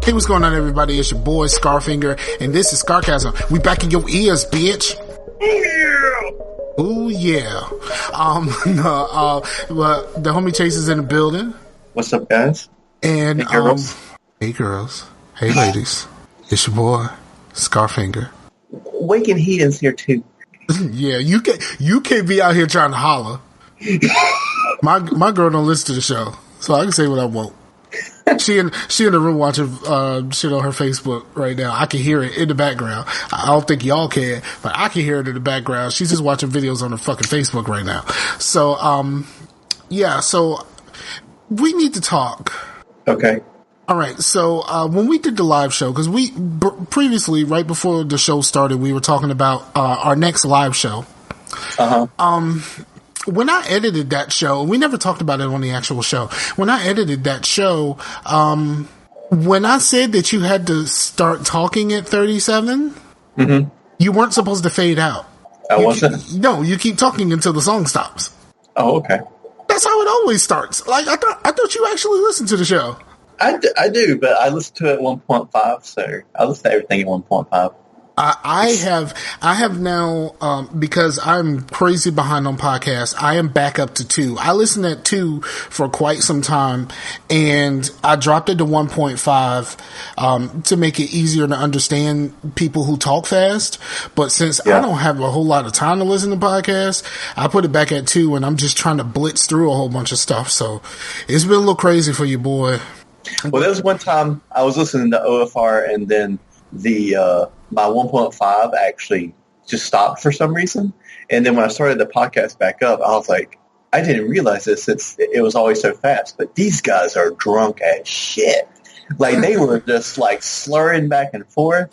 Hey, what's going on, everybody? It's your boy Scarfinger, and this is Scarcasm. We back in your ears, bitch. Oh yeah. But the homie Chase is in the building. What's up, guys? And hey, girls. Hey girls. Hey ladies. It's your boy Scarfinger. Waking Heathen's here too. Yeah, you can't be out here trying to holler. My girl don't listen to the show, so I can say what I want. She in the room watching shit on her Facebook right now. I can hear it in the background. I don't think y'all can, but I can hear it in the background. She's just watching videos on her fucking Facebook right now. So, yeah. So we need to talk. Okay. All right. So when we did the live show, because we previously, right before the show started, we were talking about our next live show. When I edited that show, we never talked about it on the actual show. When I edited that show, when I said that you had to start talking at 37, you weren't supposed to fade out. I wasn't? No, you keep talking until the song stops. Oh, okay. That's how it always starts. Like, I thought you actually listened to the show. I do, but I listen to it at 1.5, so I listen to everything at 1.5. I have now, because I'm crazy behind on podcasts, I am back up to 2. I listened at 2 for quite some time, and I dropped it to 1.5 to make it easier to understand people who talk fast. But since I don't have a whole lot of time to listen to podcasts, I put it back at 2, and I'm just trying to blitz through a whole bunch of stuff. So it's been a little crazy for you, boy. Well, there was one time I was listening to OFR, and then my 1.5 actually just stopped for some reason. And then when I started the podcast back up, I was like, I didn't realize this since it was always so fast, but these guys are drunk as shit. Like, they were just like slurring back and forth.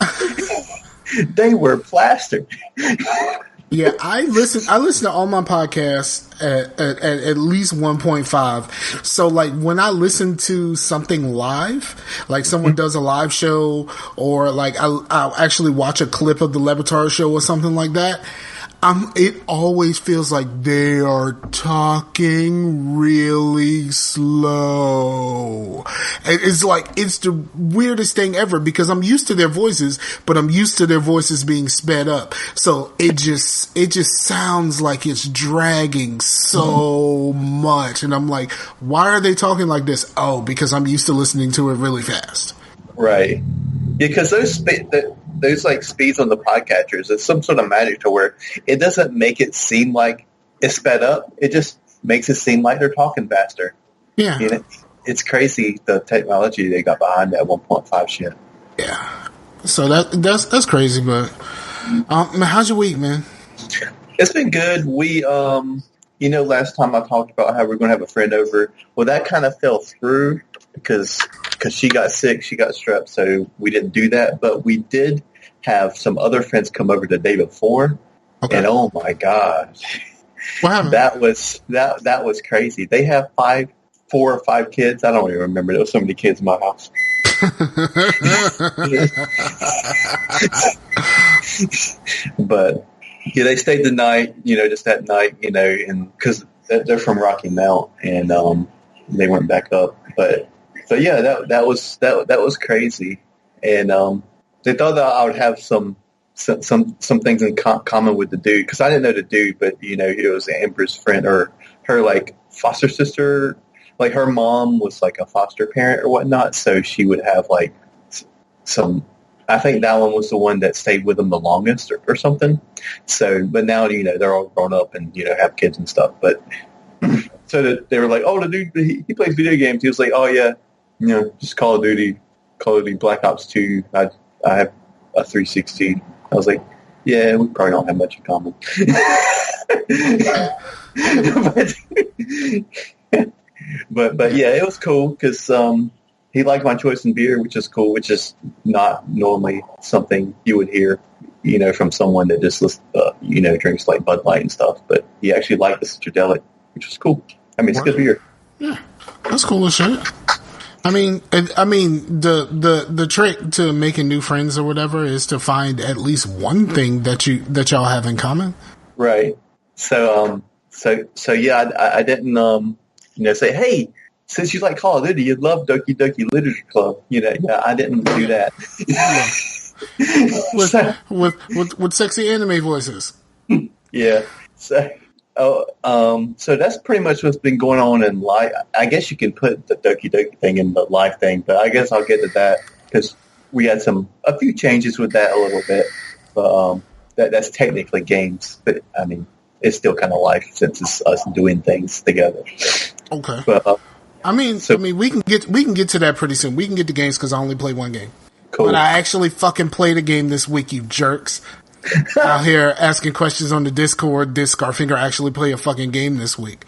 They were plastered. Yeah, I listen to all my podcasts at least 1.5. So, like, when I listen to something live, like someone does a live show, or like I'll actually watch a clip of the Levitar show or something like that, it always feels like they are talking really slow. It's like, it's the weirdest thing ever, because I'm used to their voices, but I'm used to their voices being sped up. So it just sounds like it's dragging so much. And I'm like, why are they talking like this? Oh, because I'm used to listening to it really fast. Right. Because those like speeds on the podcatchers, it's some sort of magic to where it doesn't make it seem like it's sped up. It just makes it seem like they're talking faster. Yeah. You know, it's crazy, the technology they got behind that 1.5 shit. Yeah. So that's crazy, but how's your week, man? It's been good. We last time I talked about how we're going to have a friend over. Well, that kind of fell through because she got sick, she got strep, so we didn't do that. But we did have some other friends come over the day before, and oh my god, what happened? That was crazy. They have 4 or 5 kids. I don't even remember. There was so many kids in my house. But yeah, they stayed the night. Just that night. And because they're from Rocky Mount, and they went back up, but. So yeah, that was crazy, and they thought that I would have some things in common with the dude, because I didn't know the dude, but it was Amber's friend, or her like foster sister, like her mom was like a foster parent or whatnot, so she would have like some. I think that one was the one that stayed with them the longest, or something. So, but now they're all grown up and have kids and stuff, but. So they were like, oh, the dude, he plays video games. He was like, oh yeah. Just Call of Duty Black Ops 2. I have a 360. I was like, yeah, we probably don't have much in common. but yeah, it was cool because he liked my choice in beer, which is cool, which is not normally something you would hear, from someone that just drinks like Bud Light and stuff. But he actually liked the Citradelic, which was cool. I mean, it's good beer. Yeah, that's cool as shit. I mean, the trick to making new friends or whatever is to find at least one thing that y'all have in common. Right. So yeah, I didn't say, hey, since you like Call of Duty, you love Doki Doki Literature Club. Yeah, I didn't do that. Yeah. with sexy anime voices. Yeah. So, so that's pretty much what's been going on in life. I guess you can put the Doki Doki thing in the life thing, but I guess I'll get to that because we had a few changes with that a little bit. But that's technically games, but I mean, it's still kind of life since it's us doing things together. Okay. But I mean, we can get to that pretty soon. We can get to games because I only play one game. Cool. But I actually fucking played a game this week, you jerks. Out here asking questions on the Discord. Did Scarfinger actually play a fucking game this week?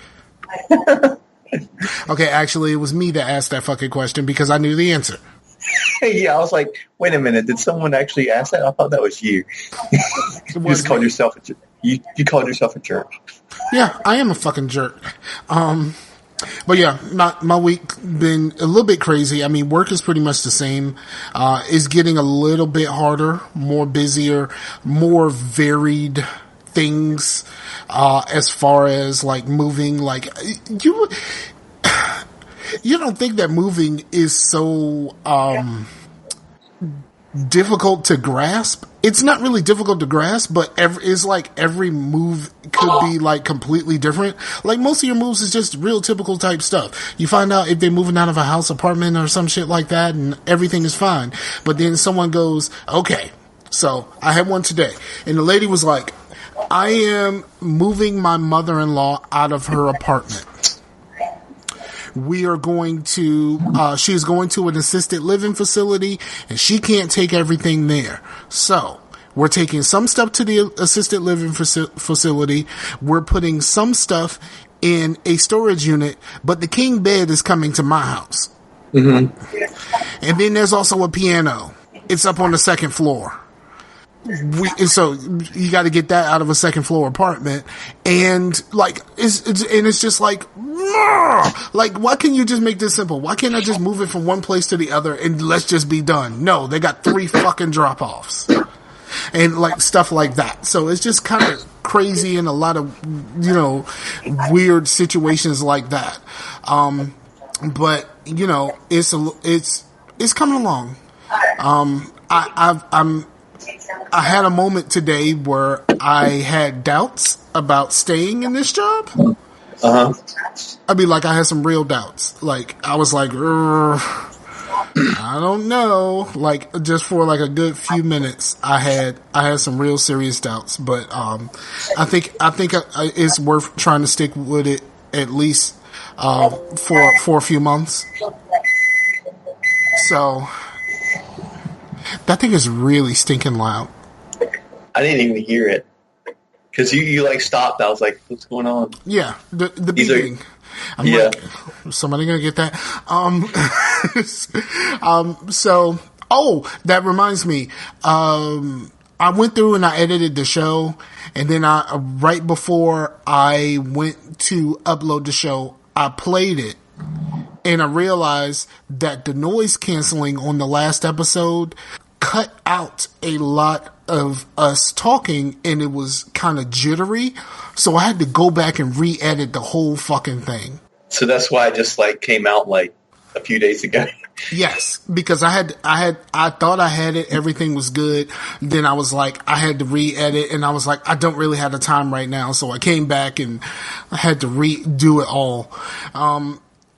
Okay, actually, it was me that asked that fucking question because I knew the answer. Yeah, I was like, wait a minute, did someone actually ask that? I thought that was you. You just called yourself a jerk. You called yourself a jerk. Yeah, I am a fucking jerk. But yeah, my week been a little bit crazy. I mean, work is pretty much the same. It's getting a little bit harder, more busier, more varied things, as far as like moving. Like you don't think that moving is so, difficult to grasp. It's not really difficult to grasp, but it's like every move could be like completely different. Like most of your moves is just real typical type stuff. You find out if they're moving out of a house, apartment, or some shit like that, and everything is fine. But then someone goes, okay, so I had one today, and the lady was like, I am moving my mother-in-law out of her apartment. We are going to, she is going to an assisted living facility and she can't take everything there. So we're taking some stuff to the assisted living facility. We're putting some stuff in a storage unit, but the king bed is coming to my house. Mm-hmm. And then there's also a piano. It's up on the second floor. So you got to get that out of a second floor apartment, and like it's just like why can't you just make this simple? Why can't I just move it from one place to the other and let's just be done? No, they got 3 fucking drop offs and like stuff like that. So it's just kind of crazy and a lot of weird situations like that. But it's coming along. I had a moment today where I had doubts about staying in this job. Uh-huh. I mean, like, I had some real doubts. Like, I was like, I don't know. Like, just for like a good few minutes, I had some real serious doubts. But I think it's worth trying to stick with it at least for a few months. So that thing is really stinking loud. I didn't even hear it because you like stopped. I was like, "What's going on?" Yeah, the beeping. I'm like, somebody gonna get that? So, that reminds me. I went through and I edited the show, and then right before I went to upload the show, I played it. And I realized that the noise canceling on the last episode cut out a lot of us talking, and it was kind of jittery. So I had to go back and re-edit the whole fucking thing. So that's why it just like came out like a few days ago. Yes, because I thought I had it. Everything was good. Then I was like, I had to re-edit, and I was like, I don't really have the time right now. So I came back and I had to redo it all.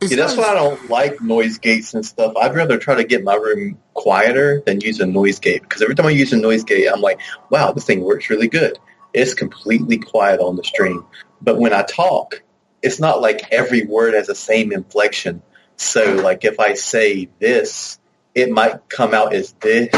That's why I don't like noise gates and stuff. I'd rather try to get my room quieter than use a noise gate. Because every time I use a noise gate, I'm like, wow, this thing works really good. It's completely quiet on the stream. But when I talk, it's not like every word has the same inflection. So, like, if I say this, it might come out as this.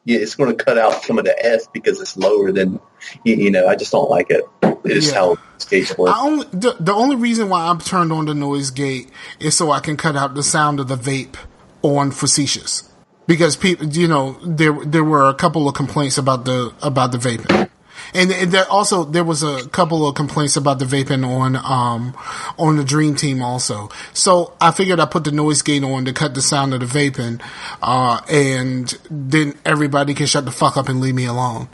Yeah, it's going to cut out some of the S because it's lower than, I just don't like it. It's how gates work. The only reason why I've turned on the noise gate is so I can cut out the sound of the vape on Facetious. Because people, there were a couple of complaints about the vaping. And there was a couple of complaints about the vaping on the Dream Team also. So I figured I put the noise gate on to cut the sound of the vaping, and then everybody can shut the fuck up and leave me alone.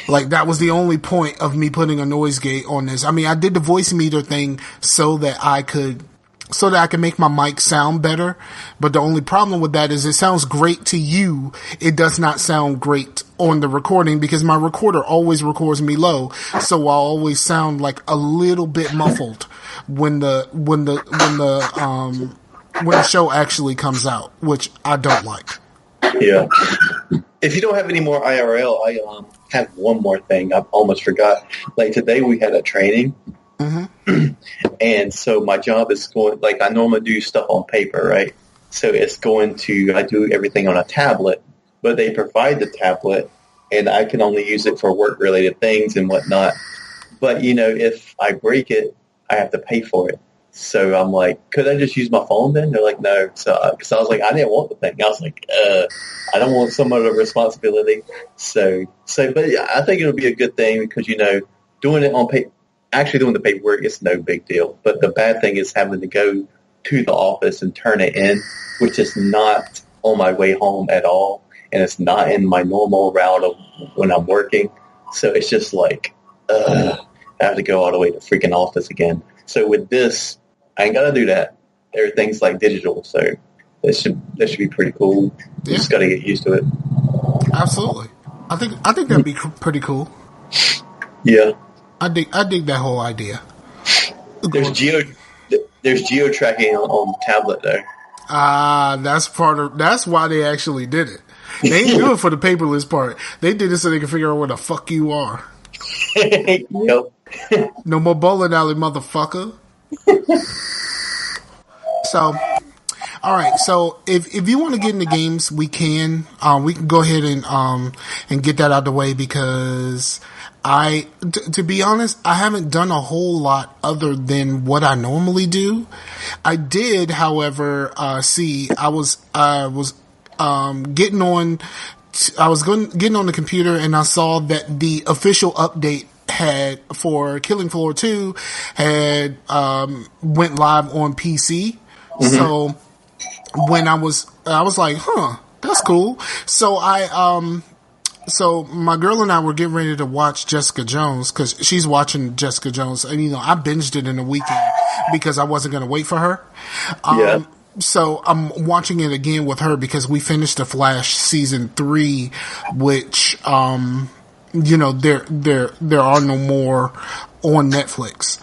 Like, that was the only point of me putting a noise gate on this. I mean, I did the voice meter thing so that I could so that I can make my mic sound better. But the only problem with that is it sounds great to you. It does not sound great on the recording because my recorder always records me low. So I'll always sound like a little bit muffled when the show actually comes out, which I don't like. Yeah. If you don't have any more IRL, I have one more thing. I almost forgot. Like today we had a training. Mm-hmm. And so my job is going, like I normally do stuff on paper, right? So it's going to, I do everything on a tablet, but they provide the tablet and I can only use it for work related things and whatnot. But if I break it, I have to pay for it. So I'm like, could I just use my phone then? They're like, no. So, because I was like, I didn't want the thing. I was like, I don't want some other responsibility. But yeah, I think it'll be a good thing because, doing it on paper, actually doing the paperwork is no big deal. But the bad thing is having to go to the office and turn it in, which is not on my way home at all. And it's not in my normal route of when I'm working. So it's just like, I have to go all the way to freaking office again. So with this, I ain't got to do that. Everything's like digital. So that should be pretty cool. You just got to get used to it. Absolutely. I think that'd be pretty cool. Yeah. I dig that whole idea. There's geo tracking on tablet though. That's why they actually did it. They didn't do it for the paperless part. They did it so they could figure out where the fuck you are. Yep. No more bowling alley, motherfucker. So, all right. So, if you want to get into games, we can go ahead and get that out of the way because to be honest, I haven't done a whole lot other than what I normally do. I did, however, getting on the computer and I saw that the official update for Killing Floor 2 had went live on PC. Mm-hmm. So when I was like, that's cool. So my girl and I were getting ready to watch Jessica Jones because she's watching Jessica Jones, and I binged it in a weekend because I wasn't going to wait for her. Yeah. So I'm watching it again with her because we finished The Flash season 3, which there are no more on Netflix.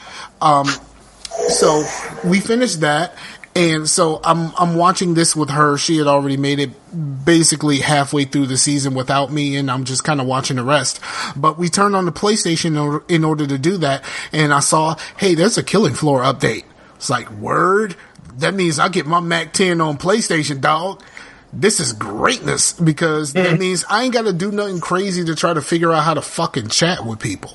So we finished that. And so I'm watching this with her. She had already made it basically halfway through the season without me, and I'm just kind of watching the rest. But we turned on the PlayStation in order to do that, and I saw, hey, there's a Killing Floor update. It's like, word? That means I get my Mac 10 on PlayStation, dog. This is greatness because that means I ain't got to do nothing crazy to try to figure out how to fucking chat with people.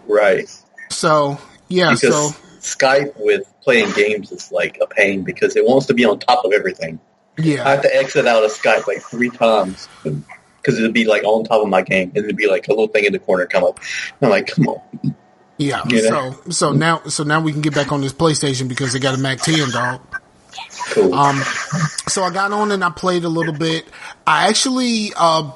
Right. So, yeah, because Skype with playing games is like a pain because it wants to be on top of everything. Yeah. I have to exit out of Skype like 3 times because it'll be like on top of my game and it'll be like a little thing in the corner come up. I'm like, come on. Yeah. So now we can get back on this PlayStation because they got a Mac 10, dog. Cool. So I got on and I played a little bit. I actually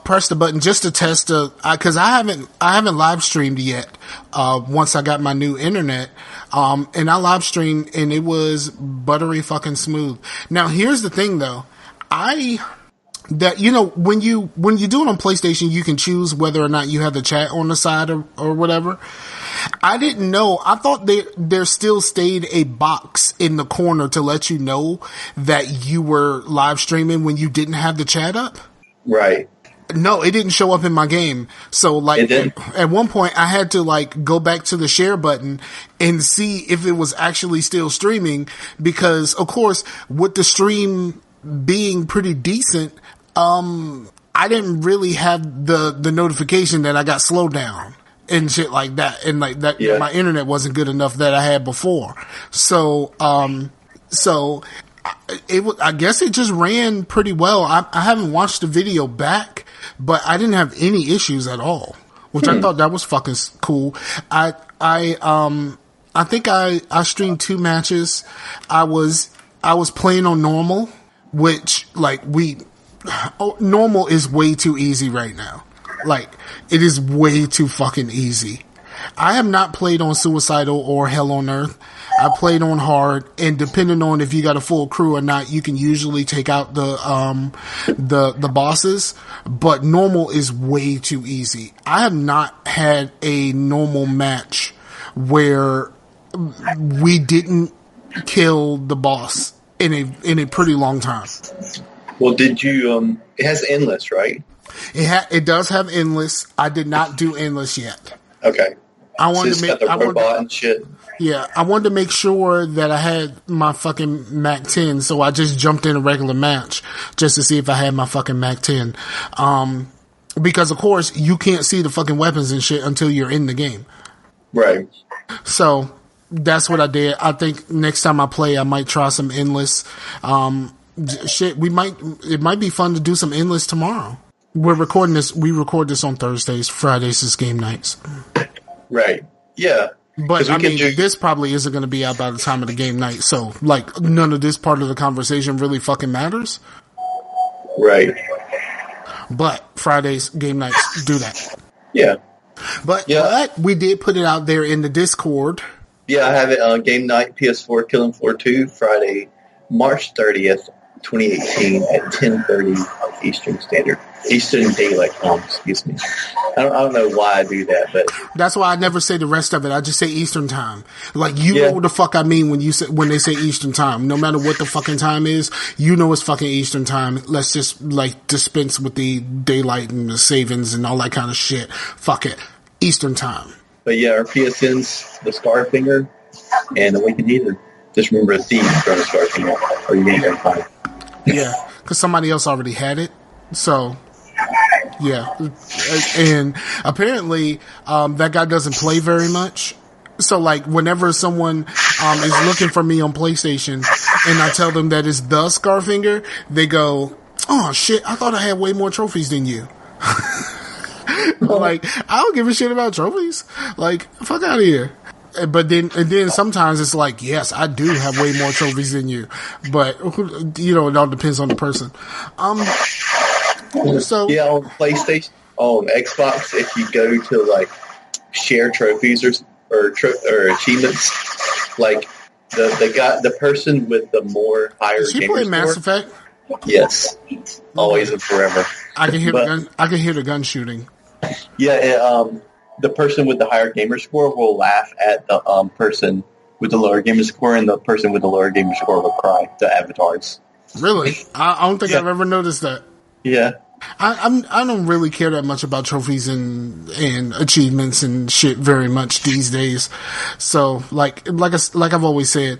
pressed the button just to test because I haven't live streamed yet. Once I got my new internet, and I live streamed and it was buttery fucking smooth. Now here's the thing though, when you do it on PlayStation, you can choose whether or not you have the chat on the side or whatever. I didn't know. I thought there still stayed a box in the corner to let you know that you were live streaming when you didn't have the chat up. Right. No, it didn't show up in my game. So like at one point I had to like go back to the share button and see if it was actually still streaming because of course with the stream being pretty decent, I didn't really have the notification that I got slowed down and shit like that. And like that, my internet wasn't good enough that I had before. So I guess it just ran pretty well. I haven't watched the video back, but I didn't have any issues at all, which I thought that was fucking cool. I think I streamed 2 matches. I was playing on normal, which normal is way too easy right now. Like, it is way too fucking easy. I have not played on Suicidal or Hell on Earth. I played on hard, and depending on if you got a full crew or not, you can usually take out the bosses. But normal is way too easy. I have not had a normal match where we didn't kill the boss in a pretty long time. Well, did you? It has endless, right? It does have endless. I did not do endless yet. Okay. I wanted So to make got the robot and shit. Yeah, I wanted to make sure that I had my fucking Mac 10, so I just jumped in a regular match just to see if I had my fucking Mac 10. Because of course you can't see the fucking weapons and shit until you're in the game. Right. So that's what I did. I think next time I play, I might try some endless. Shit, it might be fun to do some endless tomorrow. We're recording this. We record this on Thursdays. Fridays is game nights. Right. Yeah. But I mean, this probably isn't going to be out by the time of the game night. So, like, none of this part of the conversation really fucking matters. Right. But Fridays game nights do that. Yeah. But we did put it out there in the Discord. Yeah, I have it on game night PS4 Killing Floor 2 Friday, March 30th, 2018 at 10:30 Eastern Daylight Time. Excuse me. I don't know why I do that, but that's why I never say the rest of it. I just say Eastern Time. Like know what the fuck I mean when they say Eastern Time. No matter what the fucking time is, you know it's fucking Eastern Time. Let's just like dispense with the daylight and the savings and all that kind of shit. Fuck it, Eastern Time. But yeah, our PSN's the Scarfinger and the Wicked Heathen. Just remember a thief from the Scarfinger, or you ain't gonna find it. Yeah, because somebody else already had it. So, yeah. And apparently, that guy doesn't play very much. So, like, whenever someone is looking for me on PlayStation and I tell them that it's the Scarfinger, they go, oh, shit, I thought I had way more trophies than you. Like, I don't give a shit about trophies. Like, fuck out of here. But then sometimes it's like, yes, I do have way more trophies than you. But, you know, it all depends on the person. So yeah, on PlayStation, on Xbox, if you go to like share trophies or achievements, like the person with the more higher Did she play Mass Effect? Yes, always and forever. I can hear the gun shooting. Yeah, the person with the higher gamer score will laugh at the person with the lower gamer score, and the person with the lower gamer score will cry. The avatars. Really? I don't think I've ever noticed that. Yeah. I don't really care that much about trophies and achievements and shit very much these days. So like I've always said,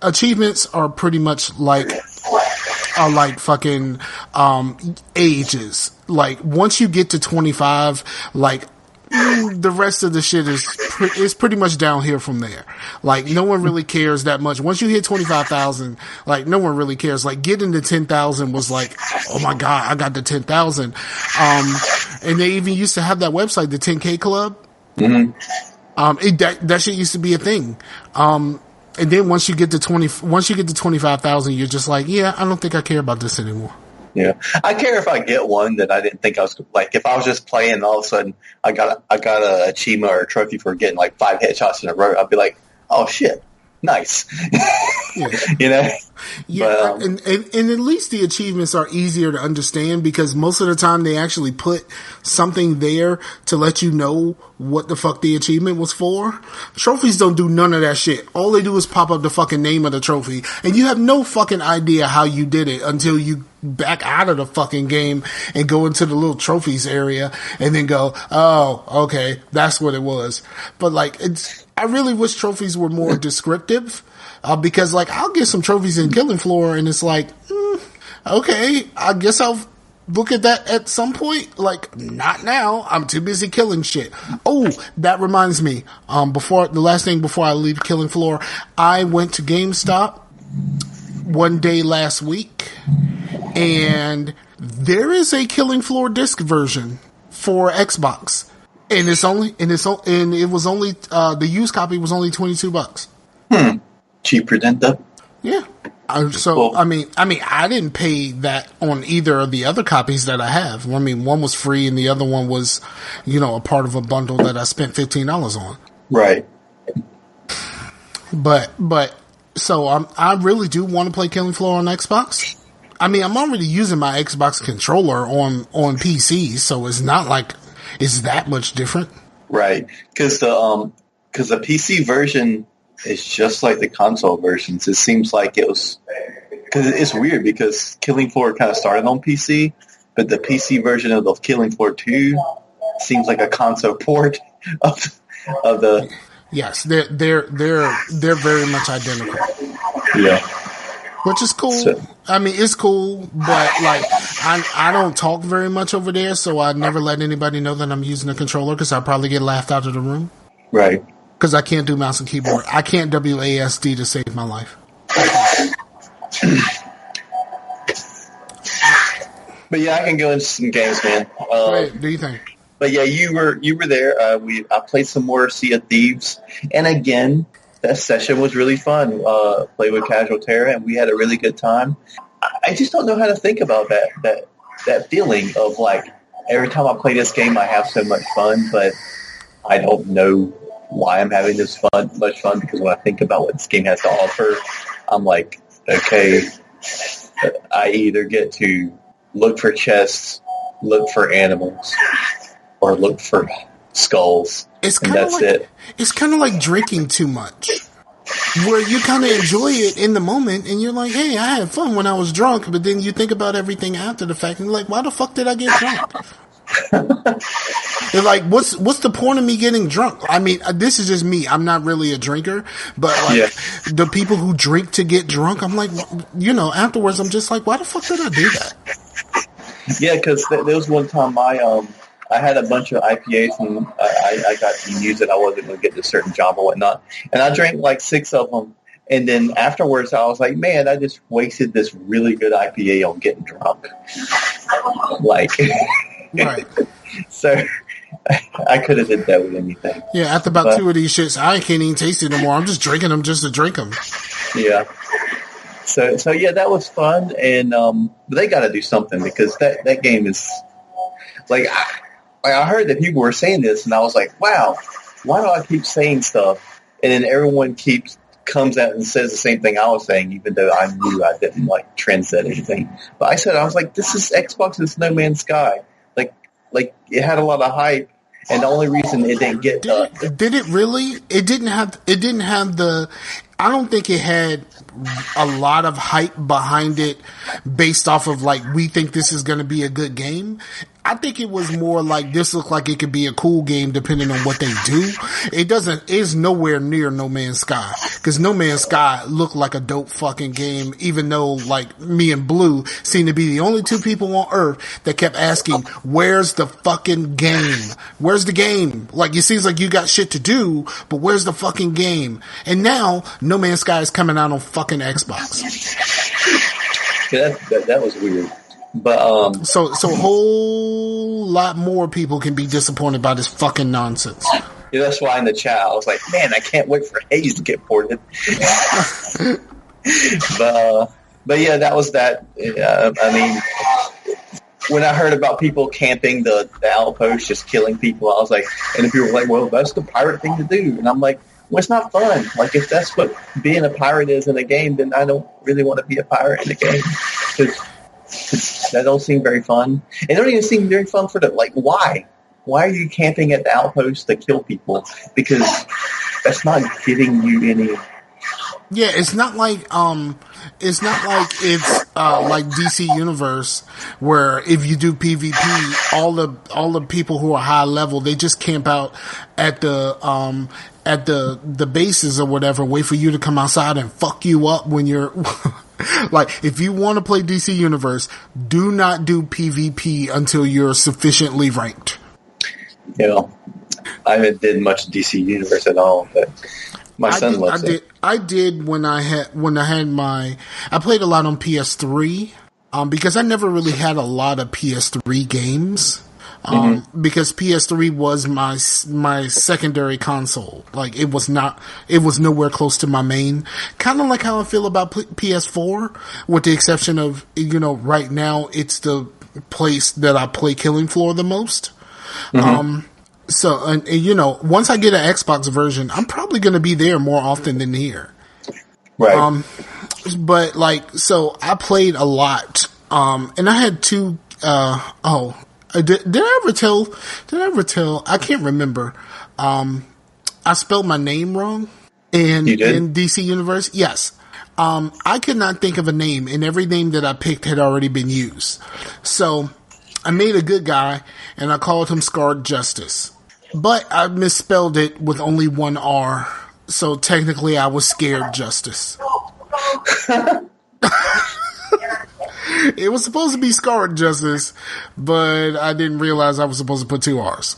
achievements are pretty much like fucking ages. Like once you get to 25, like the rest of the shit is pretty much down here from there. Like no one really cares that much. Once you hit 25,000, like no one really cares. Like getting to 10,000 was like, oh my god, I got to 10,000. And they even used to have that website, the 10K Club. Mm-hmm. That shit used to be a thing. And then once you get to 25,000, you're just like, yeah, I don't think I care about this anymore. Yeah, I care if I get one that I didn't think I was like. If I was just playing, and all of a sudden I got an achievement or a trophy for getting like 5 headshots in a row, I'd be like, "Oh shit, nice." Yeah. You know. Yeah, but, and at least the achievements are easier to understand because most of the time they actually put something there to let you know what the fuck the achievement was for. Trophies don't do none of that shit. All they do is pop up the fucking name of the trophy, and you have no fucking idea how you did it until you back out of the fucking game and go into the little trophies area and then go, oh, okay, that's what it was. But like, I really wish trophies were more descriptive. Because like I'll get some trophies in Killing Floor and it's like, okay, I guess I'll look at that at some point. Like not now. I'm too busy killing shit. Oh, that reminds me. Before I leave Killing Floor, I went to GameStop one day last week, and there is a Killing Floor disc version for Xbox, and it was only the used copy was only $22. Cheaper than that. Yeah. So, I mean, I didn't pay that on either of the other copies that I have. I mean, one was free and the other one was, a part of a bundle that I spent $15 on. Right. But so I really do want to play Killing Floor on Xbox. I mean, I'm already using my Xbox controller on PC, so it's not like it's that much different. Right, because the PC version is just like the console versions. It seems like it was, because it's weird because Killing Floor kind of started on PC, but the PC version of the Killing Floor 2 seems like a console port of the. Yes, they're very much identical. Yeah, which is cool. So, I mean, it's cool, but like I don't talk very much over there, so I never let anybody know that I'm using a controller because I'll probably get laughed out of the room. Right. Because I can't do mouse and keyboard. I can't WASD to save my life. But yeah, I can go into some games, man. What do you think? But yeah, you were there. I played some more Sea of Thieves, and again, that session was really fun. Played with Casual Terra, and we had a really good time. I just don't know how to think about that feeling of like every time I play this game, I have so much fun, but I don't know why I'm having much fun, because when I think about what this game has to offer, I'm like, okay, I either get to look for chests, look for animals, or look for skulls, and that's it. It's kind of like drinking too much, where you kind of enjoy it in the moment, and you're like, hey, I had fun when I was drunk, but then you think about everything after the fact, and you're like, why the fuck did I get drunk? They're like, what's the point of me getting drunk? I mean, this is just me. I'm not really a drinker, but like the people who drink to get drunk, I'm like, afterwards, I'm just like, why the fuck did I do that? Yeah, because there was one time I had a bunch of IPAs, and I got the news that I wasn't going to get this certain job or whatnot, and I drank like 6 of them, and then afterwards I was like, man, I just wasted this really good IPA on getting drunk. Like, right. So I could have did that with anything. Yeah, after about 2 of these shits, I can't even taste it no more. I'm just drinking them just to drink them. Yeah. So yeah, that was fun, and but they got to do something, because that game is like I heard that people were saying this, and I was like, wow, why do I keep saying stuff, and then everyone comes out and says the same thing I was saying, even though I knew I didn't like trendset anything. But I was like, this is Xbox's No Man's Sky. Like it had a lot of hype, and the only reason it didn't get did it really? It didn't have the. I don't think it had a lot of hype behind it based off of like, we think this is going to be a good game. I think it was more like, this looked like it could be a cool game depending on what they do. It's nowhere near No Man's Sky, because No Man's Sky looked like a dope fucking game, even though like me and Blue seem to be the only 2 people on Earth that kept asking, where's the fucking game? Where's the game? Like, it seems like you got shit to do, but where's the fucking game? And now No Man's Sky is coming out on fucking Xbox. Yeah, that was weird. But so a whole lot more people can be disappointed by this fucking nonsense. Yeah, that's why in the chat I was like, man, I can't wait for Haze to get ported. But yeah, that was that. I mean, when I heard about people camping the outpost, just killing people, I was like, and the people were like, well, that's the pirate thing to do. And I'm like, well, it's not fun. Like, if that's what being a pirate is in a game, then I don't really want to be a pirate in a game. Because that don't seem very fun. It don't even seem very fun for why? Why are you camping at the outpost to kill people? Because that's not giving you any. Yeah, it's not like it's like DC Universe, where if you do PvP, all the people who are high level, they just camp out at the bases or whatever, wait for you to come outside and fuck you up when you're. Like, if you want to play DC Universe, do not do PvP until you're sufficiently ranked. Yeah, I haven't did much DC Universe at all, but my son loves it. I did when I had I played a lot on PS3, because I never really had a lot of PS3 games. Because PS3 was my secondary console. Like, it was nowhere close to my main. Kind of like how I feel about PS4, with the exception of, right now it's the place that I play Killing Floor the most. So, and, you know, once I get an Xbox version, I'm probably going to be there more often than here. Right. But like, so I played a lot. And I had two, did I ever tell, I can't remember. I spelled my name wrong You did? in DC Universe. Yes. I could not think of a name, and every name that I picked had already been used. So I made a good guy, and I called him Scarred Justice. But I misspelled it with only one R. So technically I was Scared Justice. It was supposed to be Scarred Justice, but I didn't realize I was supposed to put two R's.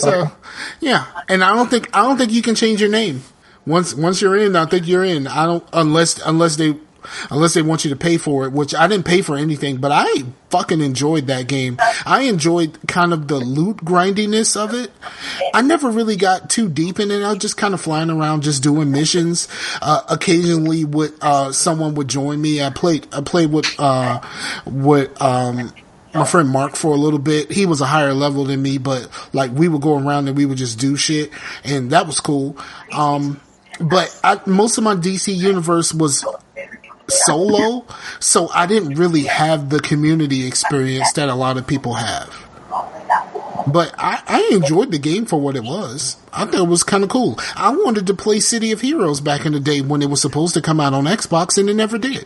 So, yeah, and I don't think you can change your name. Once you're in, I think you're in. I don't unless they want you to pay for it, which I didn't pay for anything, but I fucking enjoyed that game. I enjoyed kind of the loot grindiness of it. I never really got too deep in it. I was just kind of flying around, just doing missions. Occasionally, someone would join me. I played with my friend Mark for a little bit. He was a higher level than me, but like we would go around and we would just do shit, and that was cool. But most of my DC universe was solo, so I didn't really have the community experience that a lot of people have. But I enjoyed the game for what it was. I thought it was kind of cool. I wanted to play City of Heroes back in the day when it was supposed to come out on Xbox, and it never did.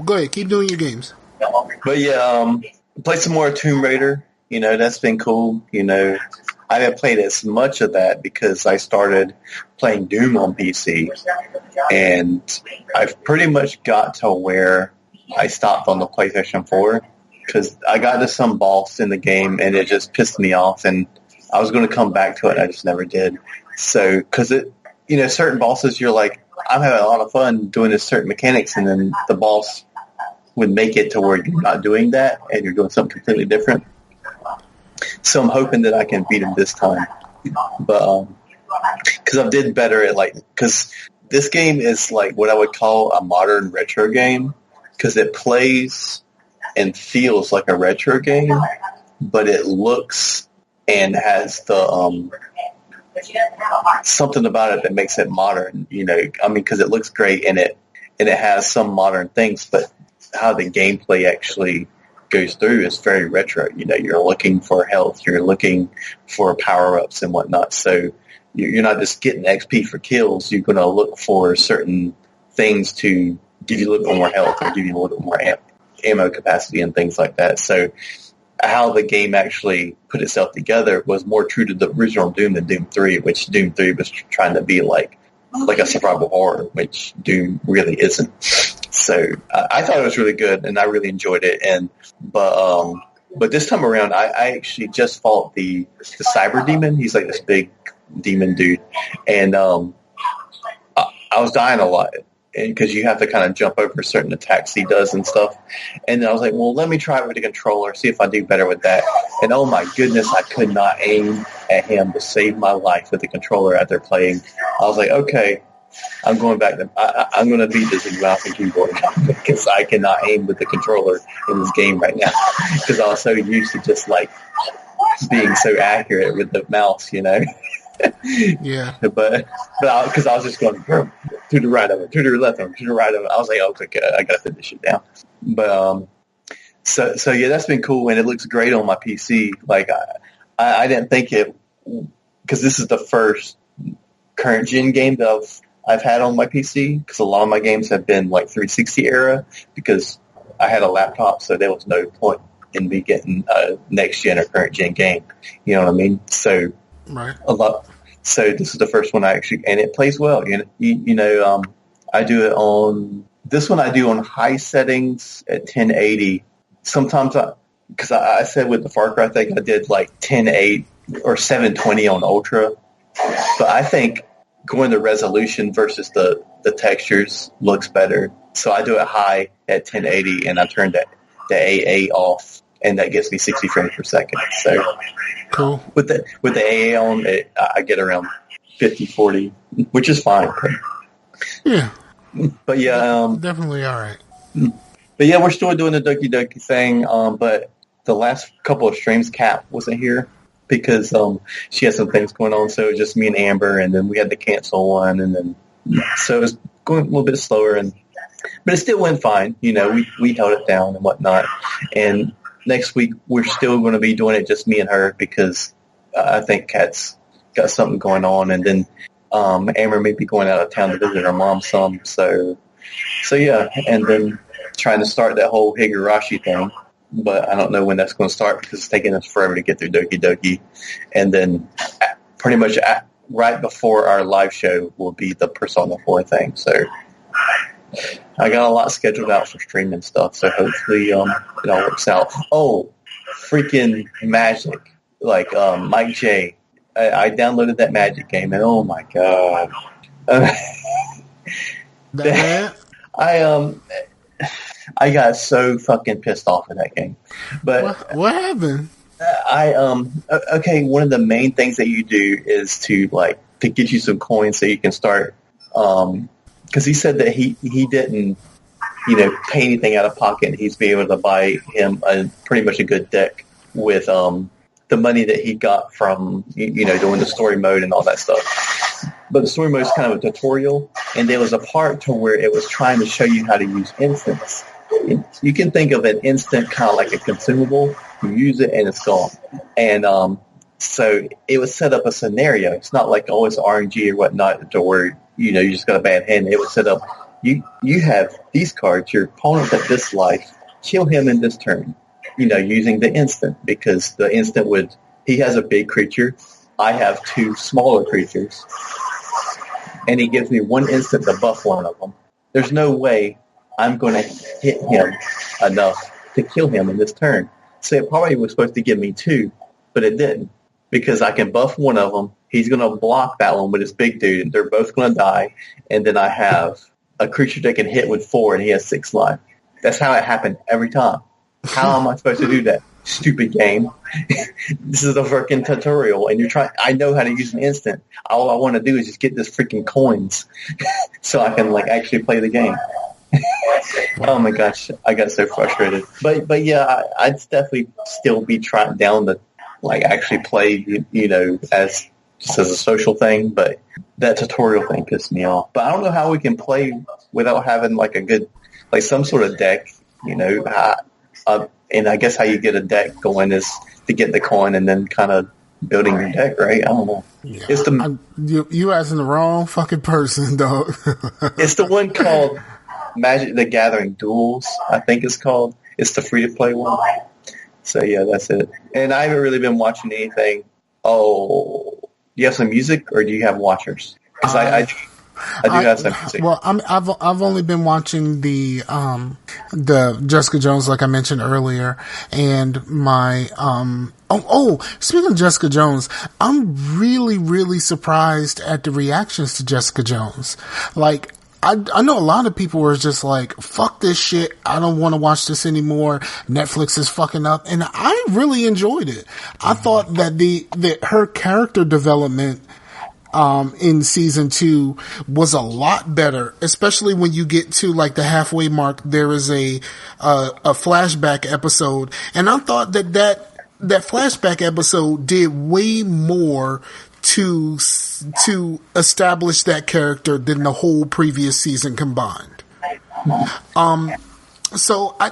Go ahead, keep doing your games. But yeah, play some more Tomb Raider. You know, that's been cool. You know, I haven't played as much of that because I started playing Doom on PC, and I've pretty much got to where I stopped on the PlayStation 4 because I got to some boss in the game and it just pissed me off, and I was going to come back to it and I just never did. So, because certain bosses you're like, I'm having a lot of fun doing this certain mechanics, and then the boss would make it to where you're not doing that and you're doing something completely different. So I'm hoping that I can beat him this time. But because I did better at because this game is like what I would call a modern retro game because it plays and feels like a retro game, but it looks and has the something about it that makes it modern. You know, I mean, because it looks great and it has some modern things, but how the gameplay actually goes through is very retro. You know, you're looking for health, you're looking for power-ups and whatnot. So you're not just getting XP for kills. You're going to look for certain things to give you a little bit more health or give you a little bit more ammo capacity and things like that. So how the game actually put itself together was more true to the original Doom than Doom 3, which Doom 3 was trying to be like a survival horror, which Doom really isn't. So I thought it was really good, and I really enjoyed it. But this time around, I actually just fought the Cyber Demon. He's like this big demon dude, and I was dying a lot, and because you have to kind of jump over certain attacks he does and stuff. And then I was like, well, let me try it with the controller, see if I do better with that. And oh my goodness, I could not aim at him to save my life with the controller after playing. I was like, okay, I'm going back to I'm going to beat this with mouse and keyboard because I cannot aim with the controller in this game right now because I was so used to just like being so accurate with the mouse, you know. Yeah. But because I was just going to the right of it, to the left of it, to the right of it. I was like, oh, okay, I got to finish it down. But so yeah, that's been cool, and it looks great on my PC. Like I didn't think it because this is the first current gen game that I've had on my PC because a lot of my games have been like 360 era because I had a laptop, so there was no point in me getting a next gen or current gen game. You know what I mean? So right. a lot. So this is the first one I actually, and it plays well. You know, I do it on this one. I do on high settings at 1080. Sometimes because I said with the Far Cry thing, I did like 1080 or 720 on Ultra, but I think going to resolution versus the textures looks better. So I do it high at 1080 and I turn the AA off, and that gets me 60 frames per second. So cool. With the AA on, I get around 50, 40, which is fine. Yeah. But yeah, definitely all right. But yeah, we're still doing the Doki Doki thing. But the last couple of streams, Kat wasn't here because she had some things going on. So it was just me and Amber, and then we had to cancel one, and then so it was going a little bit slower, but it still went fine. You know, we held it down and whatnot. And next week we're still going to be doing it just me and her because I think Kat's got something going on, and then Amber may be going out of town to visit her mom some. So yeah, and then trying to start that whole Higurashi thing. But I don't know when that's going to start because it's taking us forever to get through Doki Doki. And then pretty much right before our live show will be the Persona 4 thing. So I got a lot scheduled out for streaming stuff. So hopefully it all works out. Oh, freaking Magic. Like Mike J. I downloaded that Magic game and oh my God. I got so fucking pissed off at that game. But what happened? Okay, one of the main things that you do is to get you some coins so you can start because he said that he didn't pay anything out of pocket, and he's being able to buy him pretty much a good deck with the money that he got from doing the story mode and all that stuff. But the story mode is kind of a tutorial, and there was a part to where it was trying to show you how to use instants. You can think of an instant kind of like a consumable. You use it and it's gone. And so it was set up a scenario. It's not like it's RNG or whatnot to where you just got a bad hand. It was set up. You have these cards. Your opponent at this life. Kill him in this turn. Using the instant, because the instant he has a big creature. I have two smaller creatures. And he gives me one instant to buff one of them. There's no way I'm going to hit him enough to kill him in this turn. So it probably was supposed to give me two, but it didn't. Because I can buff one of them. He's going to block that one with his big dude, and they're both going to die. And then I have a creature that can hit with 4, and he has 6 life. That's how it happened every time. How am I supposed to do that? Stupid game. This is a freaking tutorial, and I know how to use an instant. All I want to do is just get this freaking coins so I can actually play the game. Oh my gosh, I got so frustrated. But yeah, I'd definitely still be trying down to actually play, as just as a social thing. But that tutorial thing pissed me off. But I don't know how we can play without having a good some sort of deck. And I guess how you get a deck going is to get the coin and then kind of building your deck, right? I don't know. Yeah. It's you asking the wrong fucking person, dog. It's the one called Magic the Gathering Duels, I think it's called. It's the free-to-play one. So, yeah, that's it. And I haven't really been watching anything. Oh, do you have some music or do you have watchers? Because I do have some music. Well, I've only been watching the Jessica Jones, like I mentioned earlier, and my speaking of Jessica Jones, I'm really, really surprised at the reactions to Jessica Jones. I know a lot of people were just like, fuck this shit, I don't want to watch this anymore, Netflix is fucking up, and I really enjoyed it. I thought that her character development in season 2 was a lot better, especially when you get to the halfway mark. There is a flashback episode, and I thought that flashback episode did way more to establish that character than the whole previous season combined. So I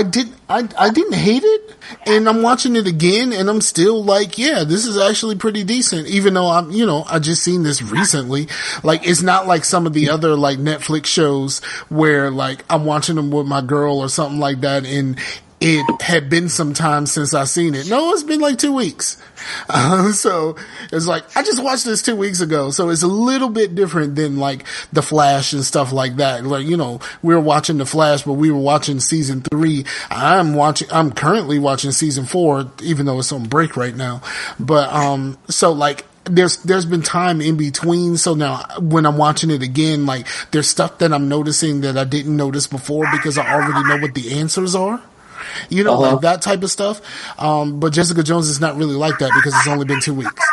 didn't hate it, and I'm watching it again, and I'm still yeah, this is actually pretty decent, even though I just seen this recently. It's not like some of the other Netflix shows where I'm watching them with my girl or something like that, and it had been some time since I seen it. No, it's been 2 weeks. So it's I just watched this 2 weeks ago. So it's a little bit different than The Flash and stuff like that. We were watching The Flash, but we were watching season 3. I'm currently watching season 4, even though it's on break right now. But, there's been time in between. So now when I'm watching it again, there's stuff that I'm noticing that I didn't notice before because I already know what the answers are. That type of stuff. But Jessica Jones is not really like that because it's only been 2 weeks.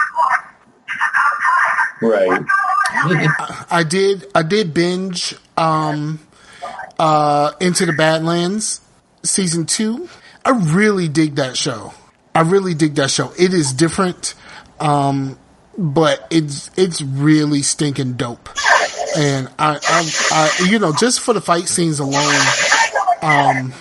Right. I did binge Into the Badlands season 2. I really dig that show. It is different, but it's really stinking dope. And I just for the fight scenes alone,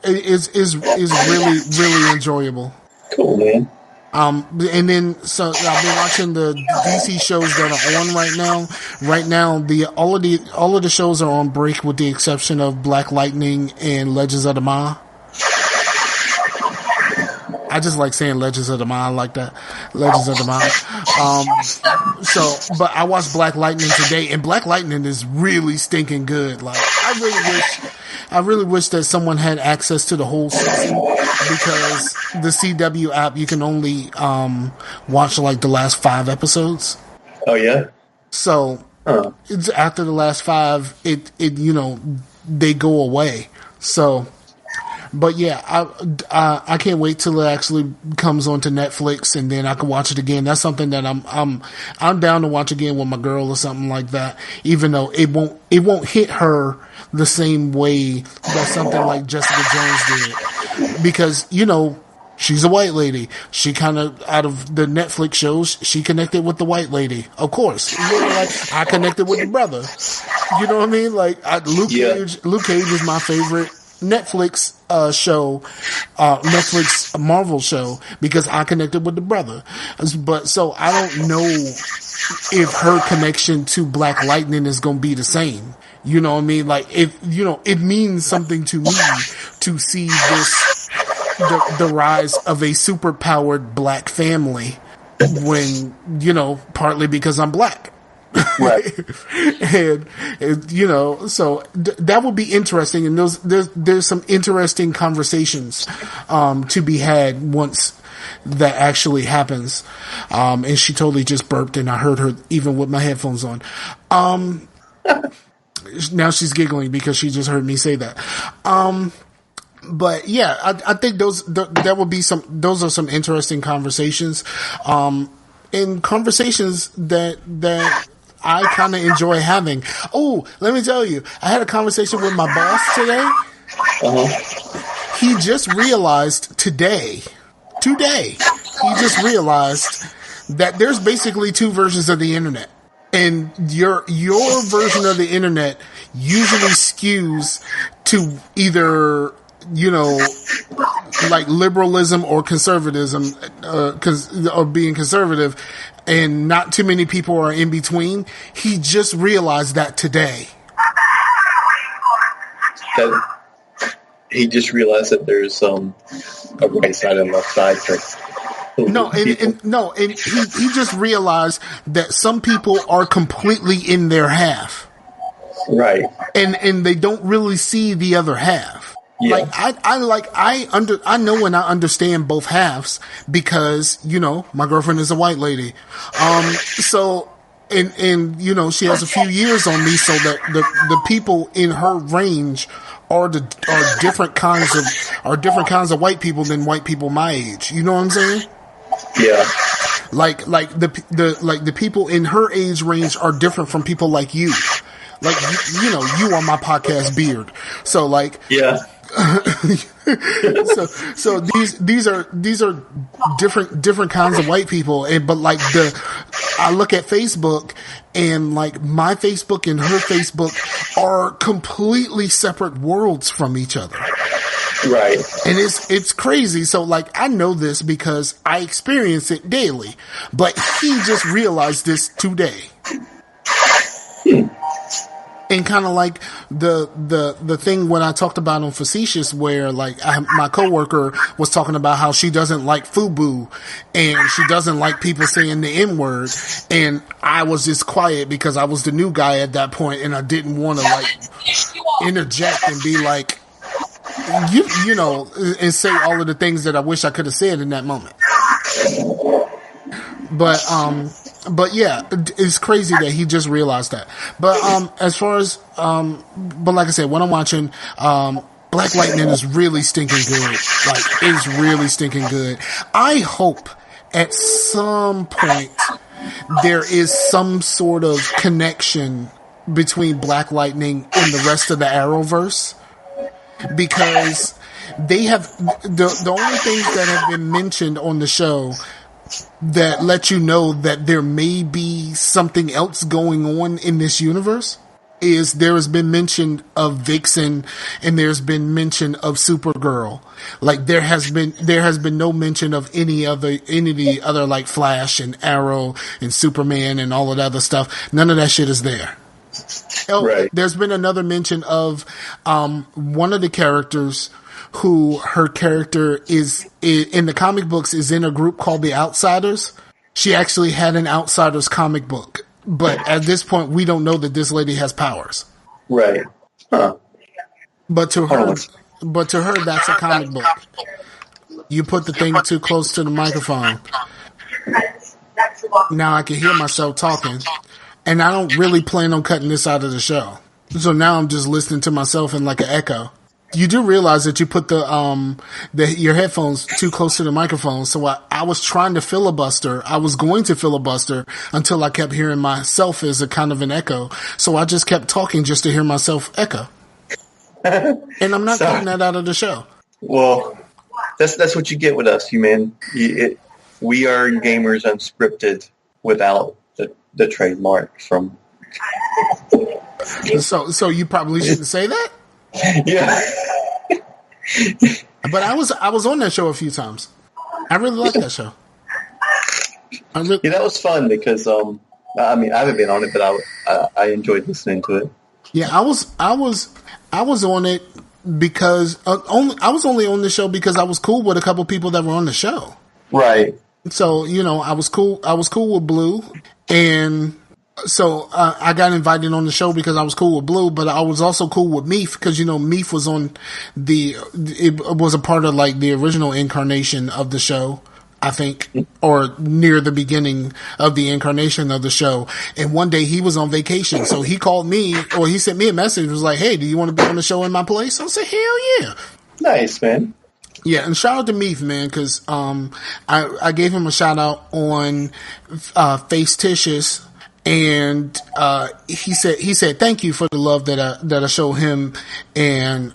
is really, really enjoyable. Cool, man. And then so I've been watching the DC shows that are on right now. Right now, all of the shows are on break with the exception of Black Lightning and Legends of the Ma. I just like saying Legends of the Ma. I like that. Legends of the Ma. But I watched Black Lightning today, and Black Lightning is really stinking good. Like, I really wish that someone had access to the whole season, because the CW app, you can only watch like the last 5 episodes. Oh yeah. So it's after the last 5, it they go away. So. But yeah, I can't wait till it actually comes onto Netflix, and then I can watch it again. That's something that I'm down to watch again with my girl or something like that. Even though it won't hit her the same way that something like Jessica Jones did, because she's a white lady. She kind of, out of the Netflix shows, she connected with the white lady. Of course, like I connected with the brother. You know what I mean? Like Luke Cage is my favorite Netflix show, Netflix Marvel show, because I connected with the brother. But so I don't know if her connection to Black Lightning is going to be the same. You know what I mean? Like, if it means something to me to see this, the rise of a superpowered black family, when partly because I'm black. Right. and so that would be interesting, and there's some interesting conversations to be had once that actually happens. And she totally just burped, and I heard her even with my headphones on. Now she's giggling because she just heard me say that. But yeah, I think those are some interesting conversations, and conversations that I kind of enjoy having. Oh, let me tell you, I had a conversation with my boss today. He just realized today, he just realized that there's basically 2 versions of the internet. And your version of the internet usually skews to either, like liberalism or conservatism, or being conservative, and not too many people are in between. He just realized that today. He just realized that there's a right side and left side for. No, and he just realized that some people are completely in their half. Right. And they don't really see the other half. Yeah. I know when I understand both halves, because, my girlfriend is a white lady. So, and she has a few years on me, so that the people in her range are different kinds of white people than white people my age. You know what I'm saying? Yeah. Like the people in her age range are different from people like you. Like, you on my podcast, Beard. So like, yeah. so these are different kinds of white people, but like I look at Facebook, and like my Facebook and her Facebook are completely separate worlds from each other. Right. And it's crazy. So like, I know this because I experience it daily, but he just realized this today. And kind of like the thing when I talked about on Facetious, where like my coworker was talking about how she doesn't like FUBU, and she doesn't like people saying the N-word, and I was just quiet because I was the new guy at that point, and I didn't want to like interject and be like, and say all of the things that I wish I could have said in that moment. But yeah, it's crazy that he just realized that. But as far as but like I said, when I'm watching, Black Lightning is really stinking good. Like, it's really stinking good. I hope at some point there is some sort of connection between Black Lightning and the rest of the Arrowverse. because they have the only things that have been mentioned on the show that let you know that there may be something else going on in this universe is there has been mention of Vixen and there's been mention of Supergirl. Like there has been no mention of any of the other like Flash and Arrow and Superman and all of that other stuff. None of that shit is there. Oh, right. There's been another mention of one of the characters who her character is in the comic books is in a group called the Outsiders. She actually had an Outsiders comic book. But at this point, we don't know that this lady has powers. Right. Huh. But to her, that's a comic book. You put the thing too close to the microphone. Now I can hear myself talking. And I don't really plan on cutting this out of the show. So now I'm just listening to myself in like an echo. You do realize that you put your headphones too close to the microphone. So I was trying to filibuster. I was going to filibuster until I kept hearing myself as a kind of an echo. So I just kept talking just to hear myself echo. And I'm not cutting that out of the show. Well, that's what you get with us, you man. We are gamers unscripted without the trademark from. So you probably shouldn't say that. Yeah. But I was on that show a few times. I really like that show. Yeah, that was fun because I mean I haven't been on it, but I enjoyed listening to it. Yeah, I was on it because I was only on the show because I was cool with a couple people that were on the show. Right. So I was cool. I was cool with Blue, and so I got invited on the show because I was cool with Blue, but I was also cool with Meef because Meef was on it was a part of like the original incarnation of the show, I think, or near the beginning of the incarnation of the show. And one day he was on vacation, so he called me or he sent me a message, was like, "Hey, do you want to be on the show in my place?" I said, "Hell yeah!" Nice, man. Yeah, and shout out to Meef, man, because I gave him a shout out on Facetitious. And he said thank you for the love that I show him and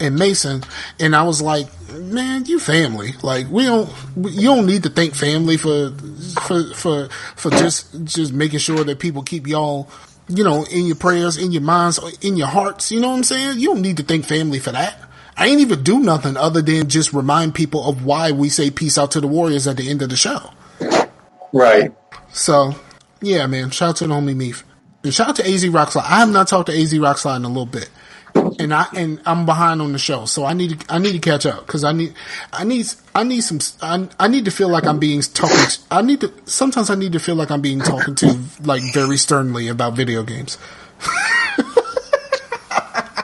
Mason. And I was like, man, you family. Like you don't need to thank family for just making sure that people keep y'all in your prayers, in your minds, in your hearts. You know what I'm saying? You don't need to thank family for that. I ain't even do nothing other than just remind people of why we say peace out to the Warriors at the end of the show. Right. So. Yeah, man. Shout out to the homie Meef. And shout out to AZ Rockslide. I have not talked to AZ Rockslide in a little bit. And I'm behind on the show. So I need to catch up because I need to feel like I'm being sometimes I need to feel like I'm being talked to like very sternly about video games.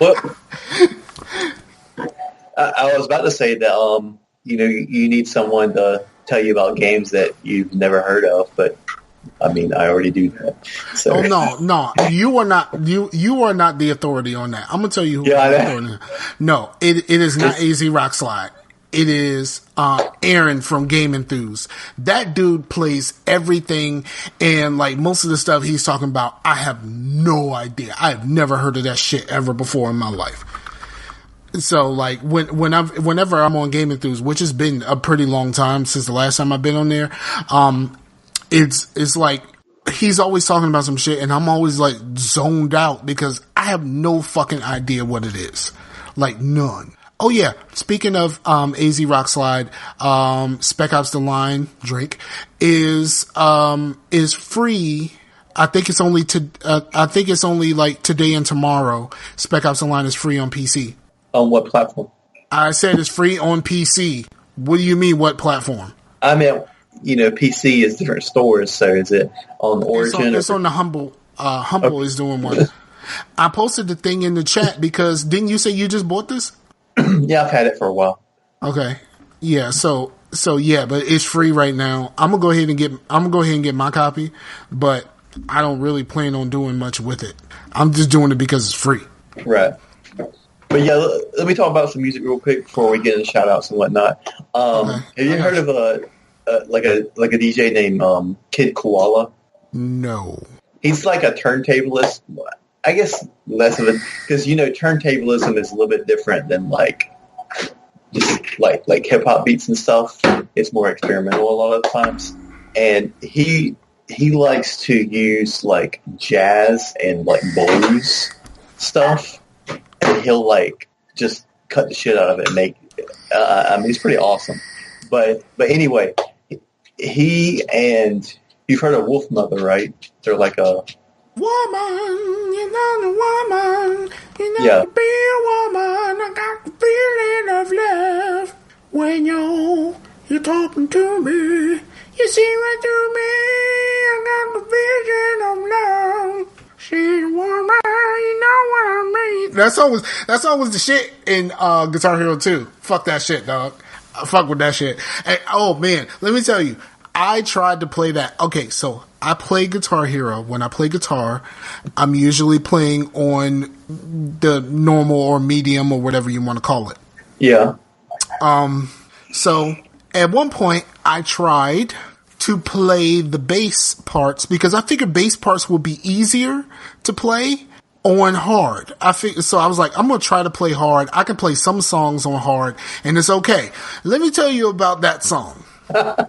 Well, I was about to say that you need someone to tell you about games that you've never heard of, but I mean, I already do that. So. Oh no, you are not the authority on that. I'm gonna tell you who the authority is. No, it is not AZ Rockslide. It is Aaron from Game Enthuse. That dude plays everything, and like most of the stuff he's talking about, I have no idea. I have never heard of that shit ever before in my life. So like whenever I'm on Game Enthuse, which has been a pretty long time since the last time I've been on there, it's like he's always talking about some shit and I'm always like zoned out because I have no fucking idea what it is. Like none. Oh yeah, speaking of AZ Rockslide, Spec Ops The Line, Drake, is free. I think it's only like today and tomorrow. Spec Ops The Line is free on PC. On what platform? I said it's free on PC. What do you mean what platform? I mean, PC is different stores, so is it on Origin? It's on the Humble. Humble is doing one. I posted the thing in the chat because didn't you say you just bought this? Yeah, I've had it for a while. Okay. Yeah, so yeah, but it's free right now. I'm gonna go ahead and get my copy, but I don't really plan on doing much with it. I'm just doing it because it's free. Right. But yeah, let me talk about some music real quick before we get into shout outs and whatnot. Okay. Have you heard of like a DJ named Kid Koala? No. He's like a turntablist. I guess less of it because turntablism is a little bit different than just like hip hop beats and stuff. It's more experimental a lot of times, and he likes to use like jazz and like blues stuff, and he'll like just cut the shit out of it and make. It's pretty awesome. But anyway, he and you've heard of Wolfmother, right? They're like a woman, you're not a woman, you're not Yeah. to be a woman. I got the feeling of love when you're talking to me. You see right through me. I got the vision of love. She's a woman, you know what I mean. That song was the shit in Guitar Hero 2. Fuck that shit, dog. I fuck with that shit. And, oh man, let me tell you, I tried to play that. Okay, so I play Guitar Hero. When I play guitar, I'm usually playing on the normal or medium or whatever you want to call it. Yeah. So at one point, I tried to play the bass parts because I figured bass parts would be easier to play on hard. So I was like, I'm going to try to play hard. I can play some songs on hard and it's okay. Let me tell you about that song. The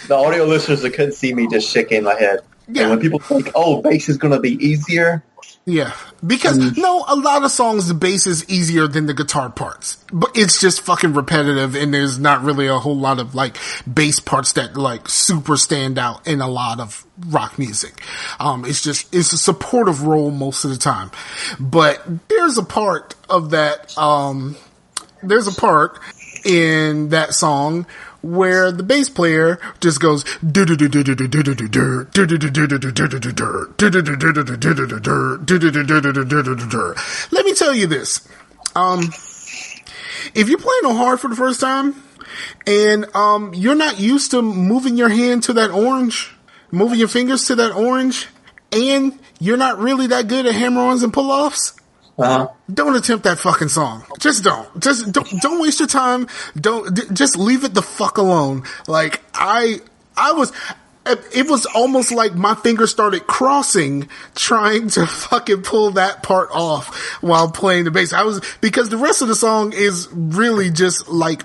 audio listeners that couldn't see me just shaking my head. Yeah. And when people think, oh, bass is going to be easier. Yeah. Because, a lot of songs, the bass is easier than the guitar parts. But it's just fucking repetitive and there's not really a whole lot of, like, bass parts that, like, super stand out in a lot of rock music. It's a supportive role most of the time. But there's a part of that, there's a part in that song where the bass player just goes let me tell you this. If you're playing on hard for the first time and you're not used to moving your hand to that orange, moving your fingers to that orange, and you're not really that good at hammer-ons and pull-offs, don't attempt that fucking song. Just don't. Just don't waste your time. Just leave it the fuck alone. Like, it was almost like my fingers started crossing trying to fucking pull that part off while playing the bass. Because the rest of the song is really just like,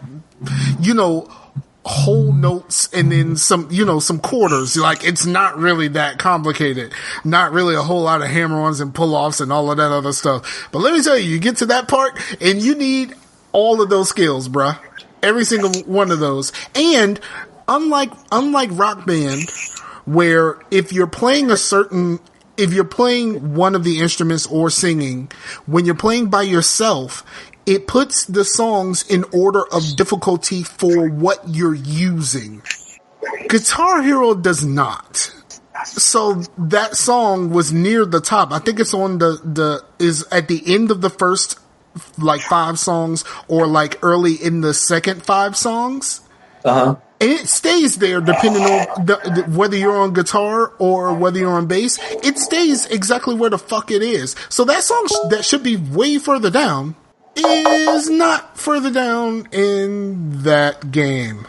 whole notes and then some quarters. Like, it's not really that complicated. Not really a whole lot of hammer-ons and pull-offs and all of that other stuff. But let me tell you get to that part and you need all of those skills, bruh. Every single one of those. And unlike Rock Band, where if you're playing one of the instruments or singing, when you're playing by yourself, it puts the songs in order of difficulty for what you're using. Guitar Hero does not. So that song was near the top. I think it's on is at the end of the first, like, 5 songs or like early in the second 5 songs. And it stays there depending on whether you're on guitar or whether you're on bass. It stays exactly where the fuck it is. So that song that should be way further down is not further down in that game.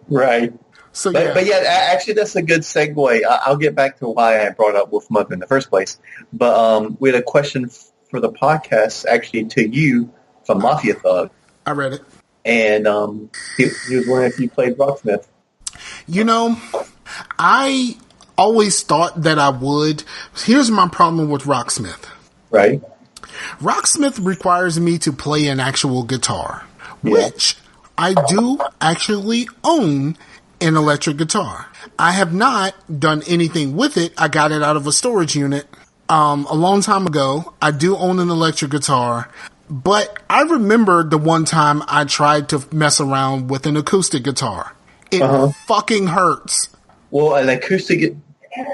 Right. So, but yeah, actually, that's a good segue. I'll get back to why I brought up Wolfmother in the first place. But we had a question for the podcast, actually, to you from Mafia Thug. I read it. And he was wondering if you played Rocksmith. I always thought that I would. Here's my problem with Rocksmith. Right. Rocksmith requires me to play an actual guitar, which I do actually own an electric guitar. I have not done anything with it. I got it out of a storage unit a long time ago. I do own an electric guitar, but I remember the one time I tried to mess around with an acoustic guitar. It fucking hurts. Well, an acoustic...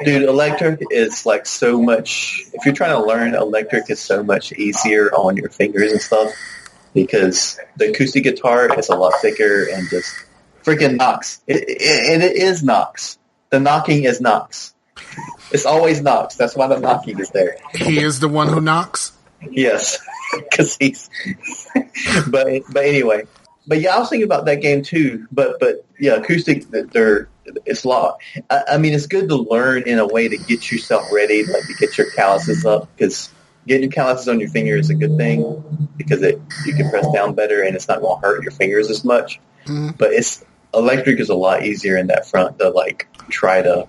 Dude, electric is like so much. If you're trying to learn, electric is so much easier on your fingers and stuff because the acoustic guitar is a lot thicker and just freaking knocks. It is knocks. The knocking is knocks. It's always knocks. That's why the knocking is there. He is the one who knocks? Yes, because he's. But anyway. But yeah, I was thinking about that game too. But yeah, acoustic. it's a lot. I mean, it's good to learn in a way to get yourself ready, like to get your calluses up, because getting calluses on your finger is a good thing because you can press down better and it's not going to hurt your fingers as much. Mm-hmm. But electric is a lot easier in that front to like try to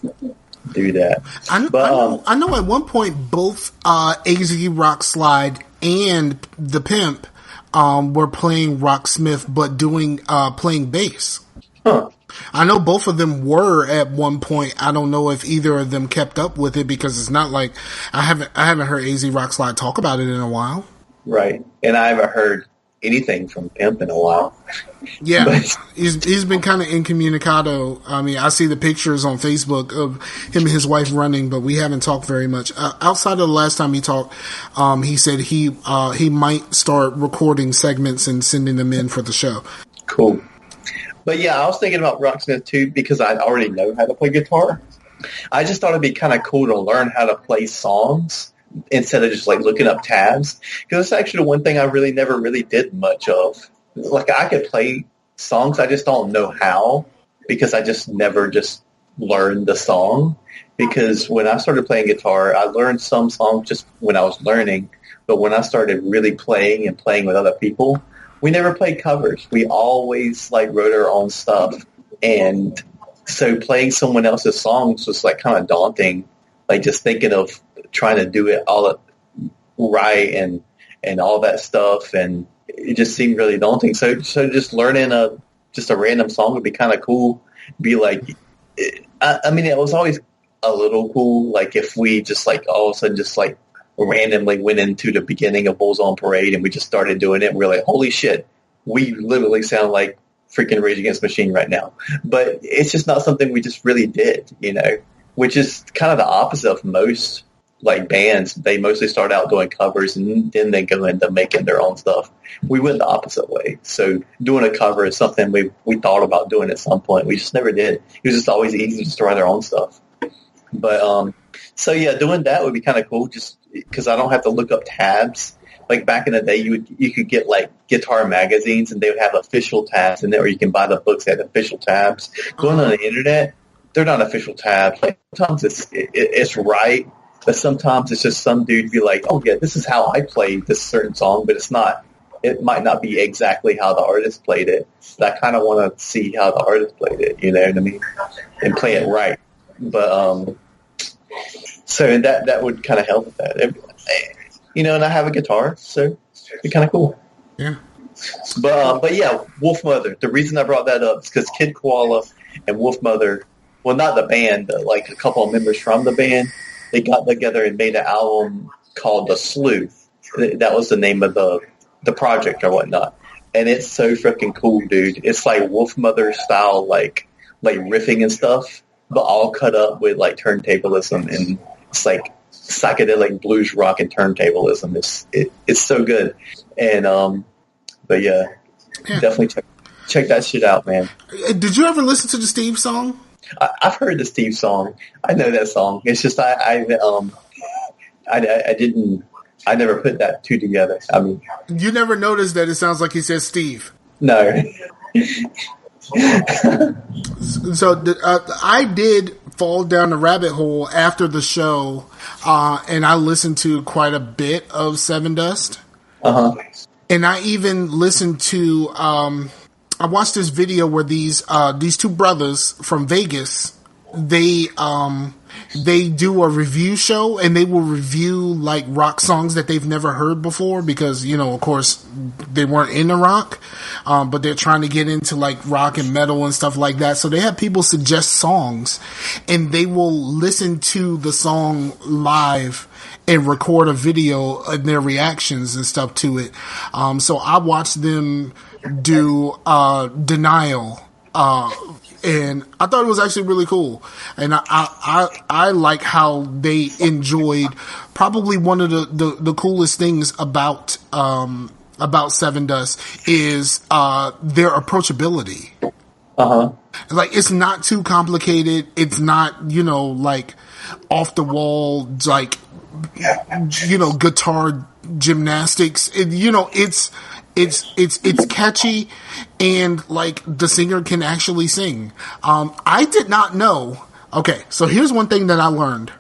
do that. I know at one point both AZ Rock Slide and The Pimp were playing Rocksmith, but playing bass. Huh. I know both of them were at one point. I don't know if either of them kept up with it because it's not like I haven't heard AZ Rock Slide talk about it in a while. Right, and I haven't heard anything from Pimp in a while. Yeah, he's been kind of incommunicado. I mean, I see the pictures on Facebook of him and his wife running, but we haven't talked very much. Outside of the last time he talked, he said he might start recording segments and sending them in for the show. Cool. But yeah, I was thinking about Rocksmith too because I already know how to play guitar. I just thought it'd be kind of cool to learn how to play songs instead of just like looking up tabs. Because it's actually the one thing I really never really did much of. Like I could play songs, I just don't know how because I just never just learned the song. Because when I started playing guitar, I learned some songs just when I was learning. But when I started really playing and playing with other people, we never played covers. We always like wrote our own stuff. And so playing someone else's songs was like kind of daunting. Like just thinking of trying to do it all right and all that stuff. And it just seemed really daunting. So just learning a random song would be kind of cool. Be like, I mean, it was always a little cool. Like if we just like all of a sudden just like randomly went into the beginning of Bulls on Parade and we just started doing it and we're like, holy shit, we literally sound like freaking Rage Against the Machine right now. But it's just not something we just really did, you know, which is kind of the opposite of most like bands. They mostly start out doing covers and then they go into making their own stuff. We went the opposite way. So doing a cover is something we thought about doing at some point. We just never did. It was just always easy just to write our own stuff. But so yeah, doing that would be kind of cool just because I don't have to look up tabs. Like back in the day, you could get like guitar magazines and they would have official tabs in there, or you can buy the books that have official tabs. Going on the internet, they're not official tabs. Like sometimes it's right, but sometimes it's just some dude be like, oh yeah, this is how I played this certain song, but it's not. It might not be exactly how the artist played it. But I kind of want to see how the artist played it. You know what I mean? And play it right. But so that would kind of help with that. You know, and I have a guitar, so it'd be kind of cool. Yeah. But yeah, Wolf Mother. The reason I brought that up is because Kid Koala and Wolf Mother, well, not the band, but like a couple of members from the band, they got together and made an album called The Sleuth. That was the name of the project or whatnot. And it's so freaking cool, dude. It's like Wolf Mother style, like riffing and stuff, but all cut up with like turntablism, and it's like psychedelic blues rock and turntablism. It's so good. And but yeah, definitely check that shit out, man. Did you ever listen to the Steve song? I've heard the Steve song. I know that song. It's just I didn't. I never put that two together. I mean, you never noticed that it sounds like he says Steve. No. So I did fall down the rabbit hole after the show, and I listened to quite a bit of Seven Dust. And I even listened to. I watched this video where these two brothers from Vegas, they do a review show, and they will review like rock songs that they've never heard before because, you know, of course they weren't into rock, but they're trying to get into like rock and metal and stuff like that. So they have people suggest songs and they will listen to the song live and record a video of their reactions and stuff to it. So I watched them do Denial, and I thought it was actually really cool. And I like how they enjoyed probably one of the coolest things about Seven Dust is their approachability. Like, it's not too complicated. It's not, you know, like off the wall, like, you know, guitar gymnastics. You know, it's It's catchy, and like the singer can actually sing. I did not know. Okay, so here's one thing that I learned.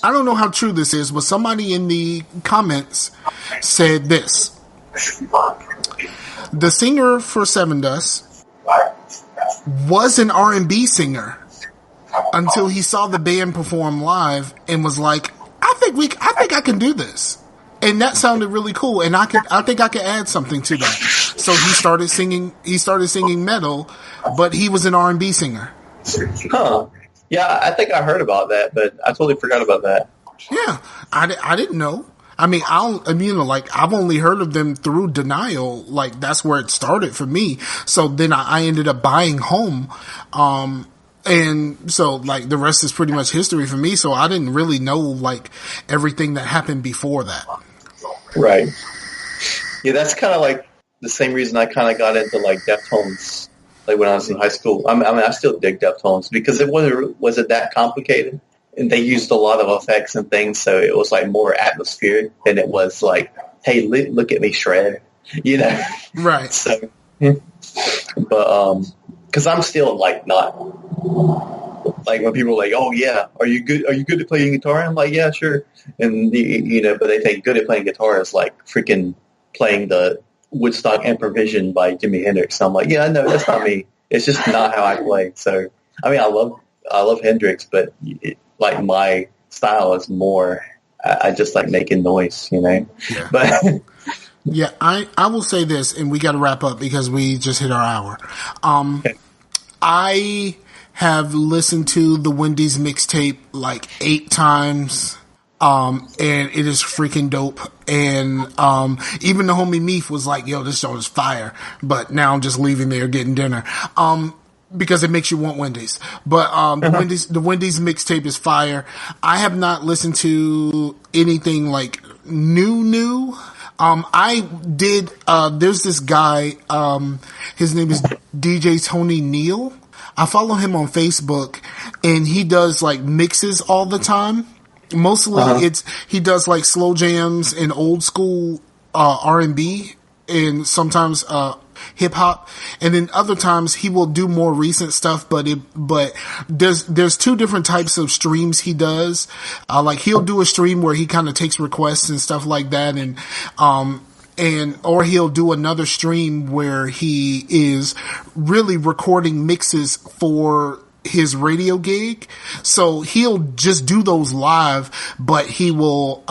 I don't know how true this is, but somebody in the comments said this. The singer for Seven Dust was an R&B singer until he saw the band perform live and was like, I think I can do this. And that sounded really cool, and I think I could add something to that. So he started singing metal, but he was an R&B singer. Huh. Yeah, I think I heard about that, but I totally forgot about that. Yeah, I didn't know. I mean, I've only heard of them through Denial. Like, that's where it started for me. So then I ended up buying Home. And so, like, the rest is pretty much history for me. So I didn't really know, like, everything that happened before that. Right. Yeah, that's kind of like the same reason I kind of got into, like, Deftones, like, when I was in high school. I mean, I still dig Deftones because it wasn't that complicated. And they used a lot of effects and things, so it was, like, more atmospheric than it was, like, hey, look at me shred, you know? Right. So, but, because I'm still, like, not, like, when people are like, oh, yeah, are you good at playing guitar? I'm like, yeah, sure. And, you know, but they think good at playing guitar is, like, freaking playing the Woodstock Improvision by Jimi Hendrix. I'm like, yeah, no, that's not me. It's just not how I play. So, I mean, I love Hendrix, but like my style is more, I just like making noise, you know? Yeah. But yeah, I will say this, and we got to wrap up because we just hit our hour. Okay. I have listened to the Wendy's mixtape like 8 times. And it is freaking dope. And, even the homie Meef was like, yo, this show is fire. But now I'm just leaving there getting dinner. Because it makes you want Wendy's. But, the Wendy's mixtape is fire. I have not listened to anything like new. I did, there's this guy, his name is DJ Tony Neal. I follow him on Facebook, and he does like mixes all the time. Mostly he does like slow jams and old school, R&B, and sometimes, hip hop, and then other times he will do more recent stuff, but there's 2 different types of streams he does. Like he'll do a stream where he kind of takes requests and stuff like that, or he'll do another stream where he is really recording mixes for his radio gig. So he'll just do those live, but he won't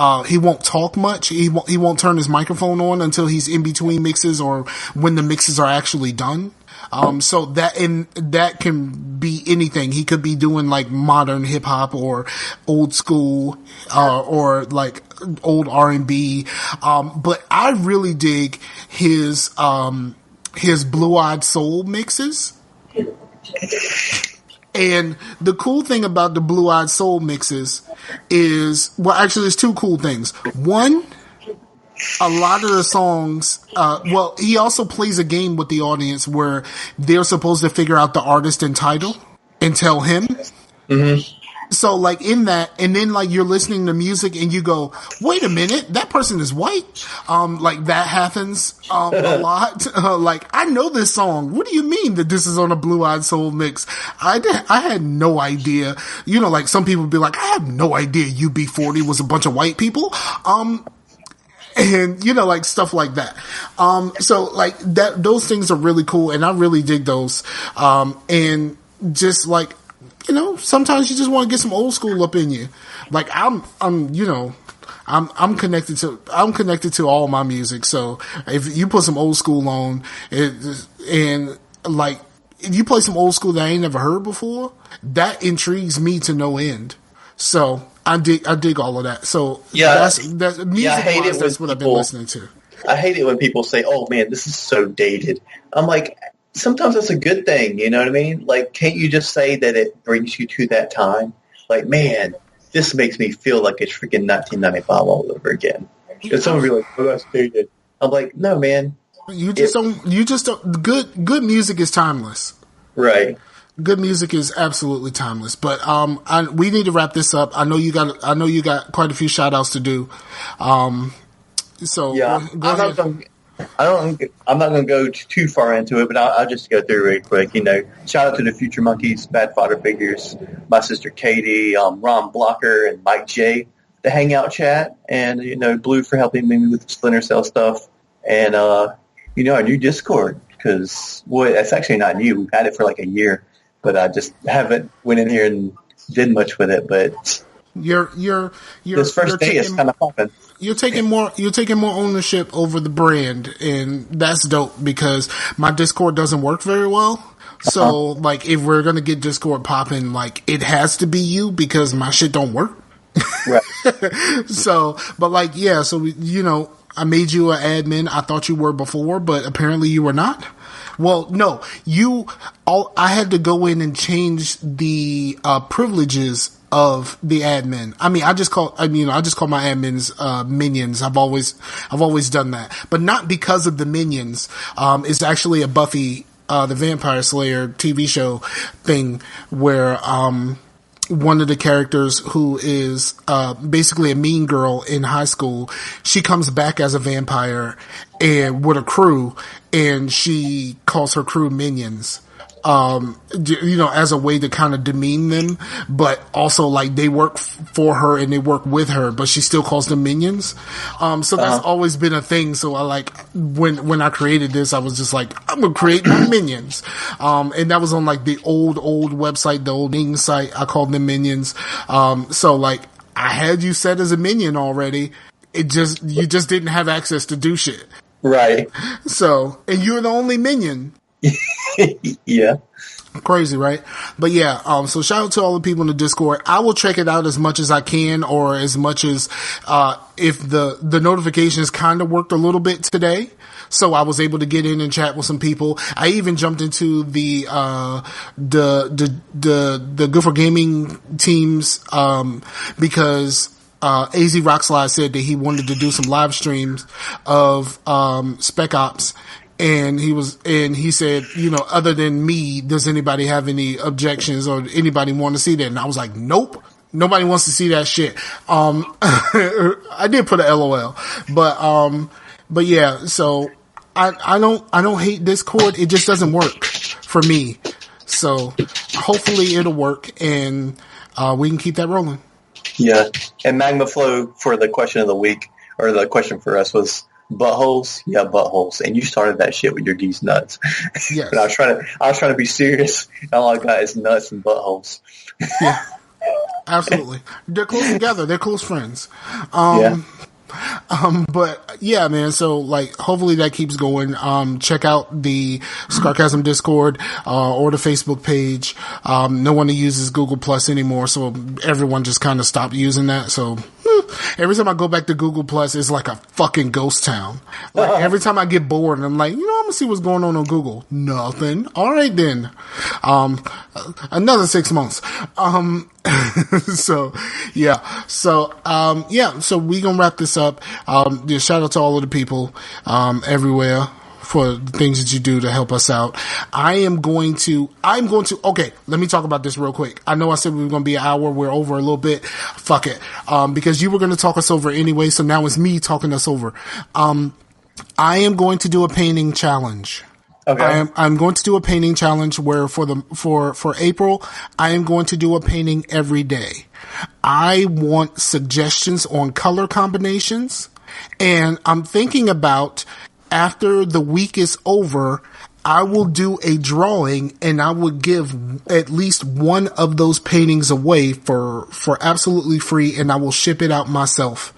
talk much. He won't turn his microphone on until he's in between mixes or when the mixes are actually done. So that can be anything. He could be doing like modern hip hop or old school, or like old R&B. But I really dig his Blue-Eyed Soul mixes. And the cool thing about the Blue-Eyed Soul mixes is, well, actually, there's 2 cool things. One, a lot of the songs, he also plays a game with the audience where they're supposed to figure out the artist and title and tell him. Mm-hmm. So, like, in that, and then, like, you're listening to music and you go, wait a minute, that person is white? Like, that happens, a lot. Like, I know this song. What do you mean that this is on a Blue-Eyed Soul mix? I had no idea. You know, like, some people be like, I have no idea UB40 was a bunch of white people. And, you know, like, stuff like that. So, like, those things are really cool, and I really dig those. And just, like, you know, sometimes you just want to get some old school up in you. Like I'm connected to all my music. So if you put some old school on and like, if you play some old school that I ain't never heard before, that intrigues me to no end. So I dig all of that. So yeah, that's music-wise, that's what I've been listening to. I hate it when people say, oh man, this is so dated. I'm like, sometimes that's a good thing, you know what I mean? Like, can't you just say that it brings you to that time? Like, man, this makes me feel like it's freaking 1995 all over again. Because someone will be like, oh, that's dated. I'm like, no, man. Good music is timeless. Right. Good music is absolutely timeless. But we need to wrap this up. I know you got quite a few shout outs to do. So yeah, go ahead. I'm not going to go too far into it, but I'll just go through really quick. Shout out to the Future Monkeys, Bad Fodder Figures, my sister Katie, Ron Blocker, and Mike J, the Hangout chat, and Blue for helping me with the Splinter Cell stuff, and our new Discord, because it's actually not new. We've had it for like a year, but I just haven't went in here and did much with it. But you're this first day is kind of popping. You're taking more ownership over the brand, and that's dope because my Discord doesn't work very well. So like, if we're gonna get Discord popping, like, it has to be you because my shit don't work. Right. So, but like, yeah. So I made you an admin. I thought you were before, but apparently you were not. Well, no, I had to go in and change the privileges of the admin. I mean, I just call my admins minions. I've always done that, but not because of the minions. It's actually a Buffy the Vampire Slayer TV show thing where one of the characters, who is basically a mean girl in high school, she comes back as a vampire and with a crew, and she calls her crew minions. As a way to kind of demean them, but also like they work for her and they work with her, but she still calls them minions. So that's always been a thing. So I like, when I created this, I was just like, I'm gonna create my minions. And that was on like the old website, the old Ning site. I called them minions. So like, I had you set as a minion already. You just didn't have access to do shit. Right. So, and you're the only minion. Yeah. Crazy, right? But yeah, so shout out to all the people in the Discord. I will check it out as much as I can, or as much as if the notifications kind of worked a little bit today. So I was able to get in and chat with some people. I even jumped into the Good for Gaming teams because AZ Rockslide said that he wanted to do some live streams of Spec Ops. And he said, other than me, does anybody have any objections or anybody want to see that? And I was like, nope, nobody wants to see that shit. I did put a LOL, but yeah, so I don't hate Discord. It just doesn't work for me. So hopefully it'll work, and we can keep that rolling. Yeah. And Magma Flow for the question of the week, or the question for us, was buttholes. Yeah, buttholes. And you started that shit with your geese nuts. Yes. But I was trying to be serious. All I got is nuts and buttholes. Yeah. Absolutely. They're close together. They're close friends. Yeah. But yeah, man, so like, hopefully that keeps going. Check out the Scarcasm Discord, or the Facebook page. No one uses Google Plus anymore, so everyone just kind of stopped using that. So every time I go back to Google Plus, it's like a fucking ghost town. Like, every time I get bored, I'm like, I'm gonna see what's going on Google. Nothing. All right then. Another 6 months. So yeah. So we gonna wrap this up. Just shout out to all of the people, everywhere, for the things that you do to help us out. I'm going to, okay, let me talk about this real quick. I know I said we were going to be an hour. We're over a little bit. Fuck it. Because you were going to talk us over anyway. So now it's me talking us over. I am going to do a painting challenge. Okay. I'm going to do a painting challenge where for April, I am going to do a painting every day. I want suggestions on color combinations, and I'm thinking about, after the week is over, I will do a drawing, and I will give at least one of those paintings away for absolutely free, and I will ship it out myself.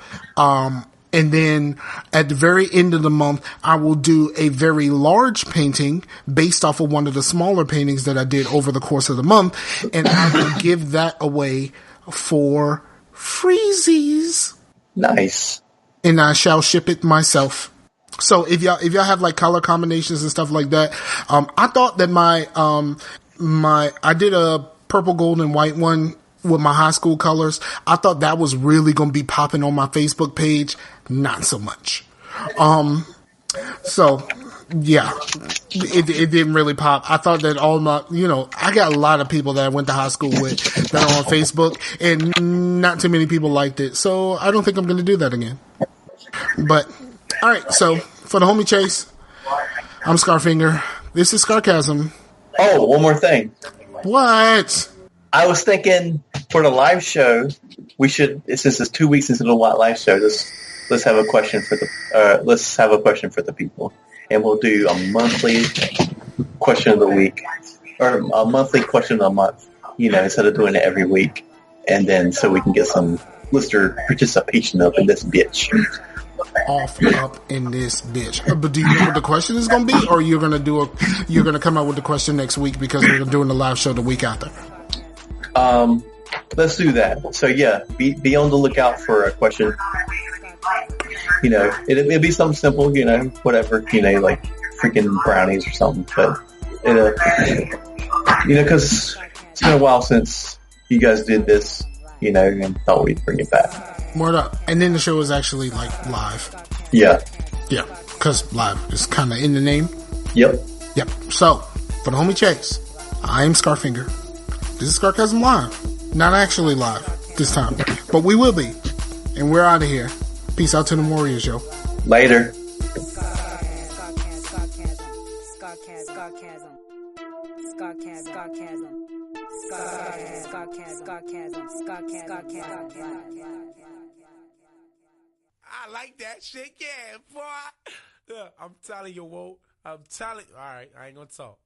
And then at the very end of the month, I will do a very large painting based off of one of the smaller paintings that I did over the course of the month, and I will give that away for freezies. Nice. And I shall ship it myself. So if y'all have like color combinations and stuff like that, I thought that I did a purple, gold, and white one with my high school colors. I thought that was really going to be popping on my Facebook page. Not so much. So yeah, it didn't really pop. I thought that all my, I got a lot of people that I went to high school with that are on Facebook, and not too many people liked it. So I don't think I'm going to do that again. But all right, so For the homie Chase, I'm Scarfinger. This is Scarcasm. Oh, one more thing. What? I was thinking for the live show, we should, since it's 2 weeks into the live show, let's have a question for the people, and we'll do a monthly question of the week or a monthly question of the month. Instead of doing it every week, and then so we can get some listener participation up in this bitch. Off up in this bitch. But do you know what the question is going to be, or you're going to come out with the question next week because we're doing the live show the week after? Let's do that. So yeah, be on the lookout for a question. It'll be something simple. Whatever. Like freaking brownies or something. But because it's been a while since you guys did this. And thought we'd bring it back. Word up. And then the show is actually like live. Yeah. Yeah. Because live is kind of in the name. Yep. Yep. So, for the homie Chase, I am Scarfinger. This is Scarcasm Live. Not actually live this time, but we will be. And we're out of here. Peace out to the Warriors, yo. Later. I like that shit, yeah, boy. Yeah, I'm telling you, Whoa. I'm telling. All right, I ain't gonna talk.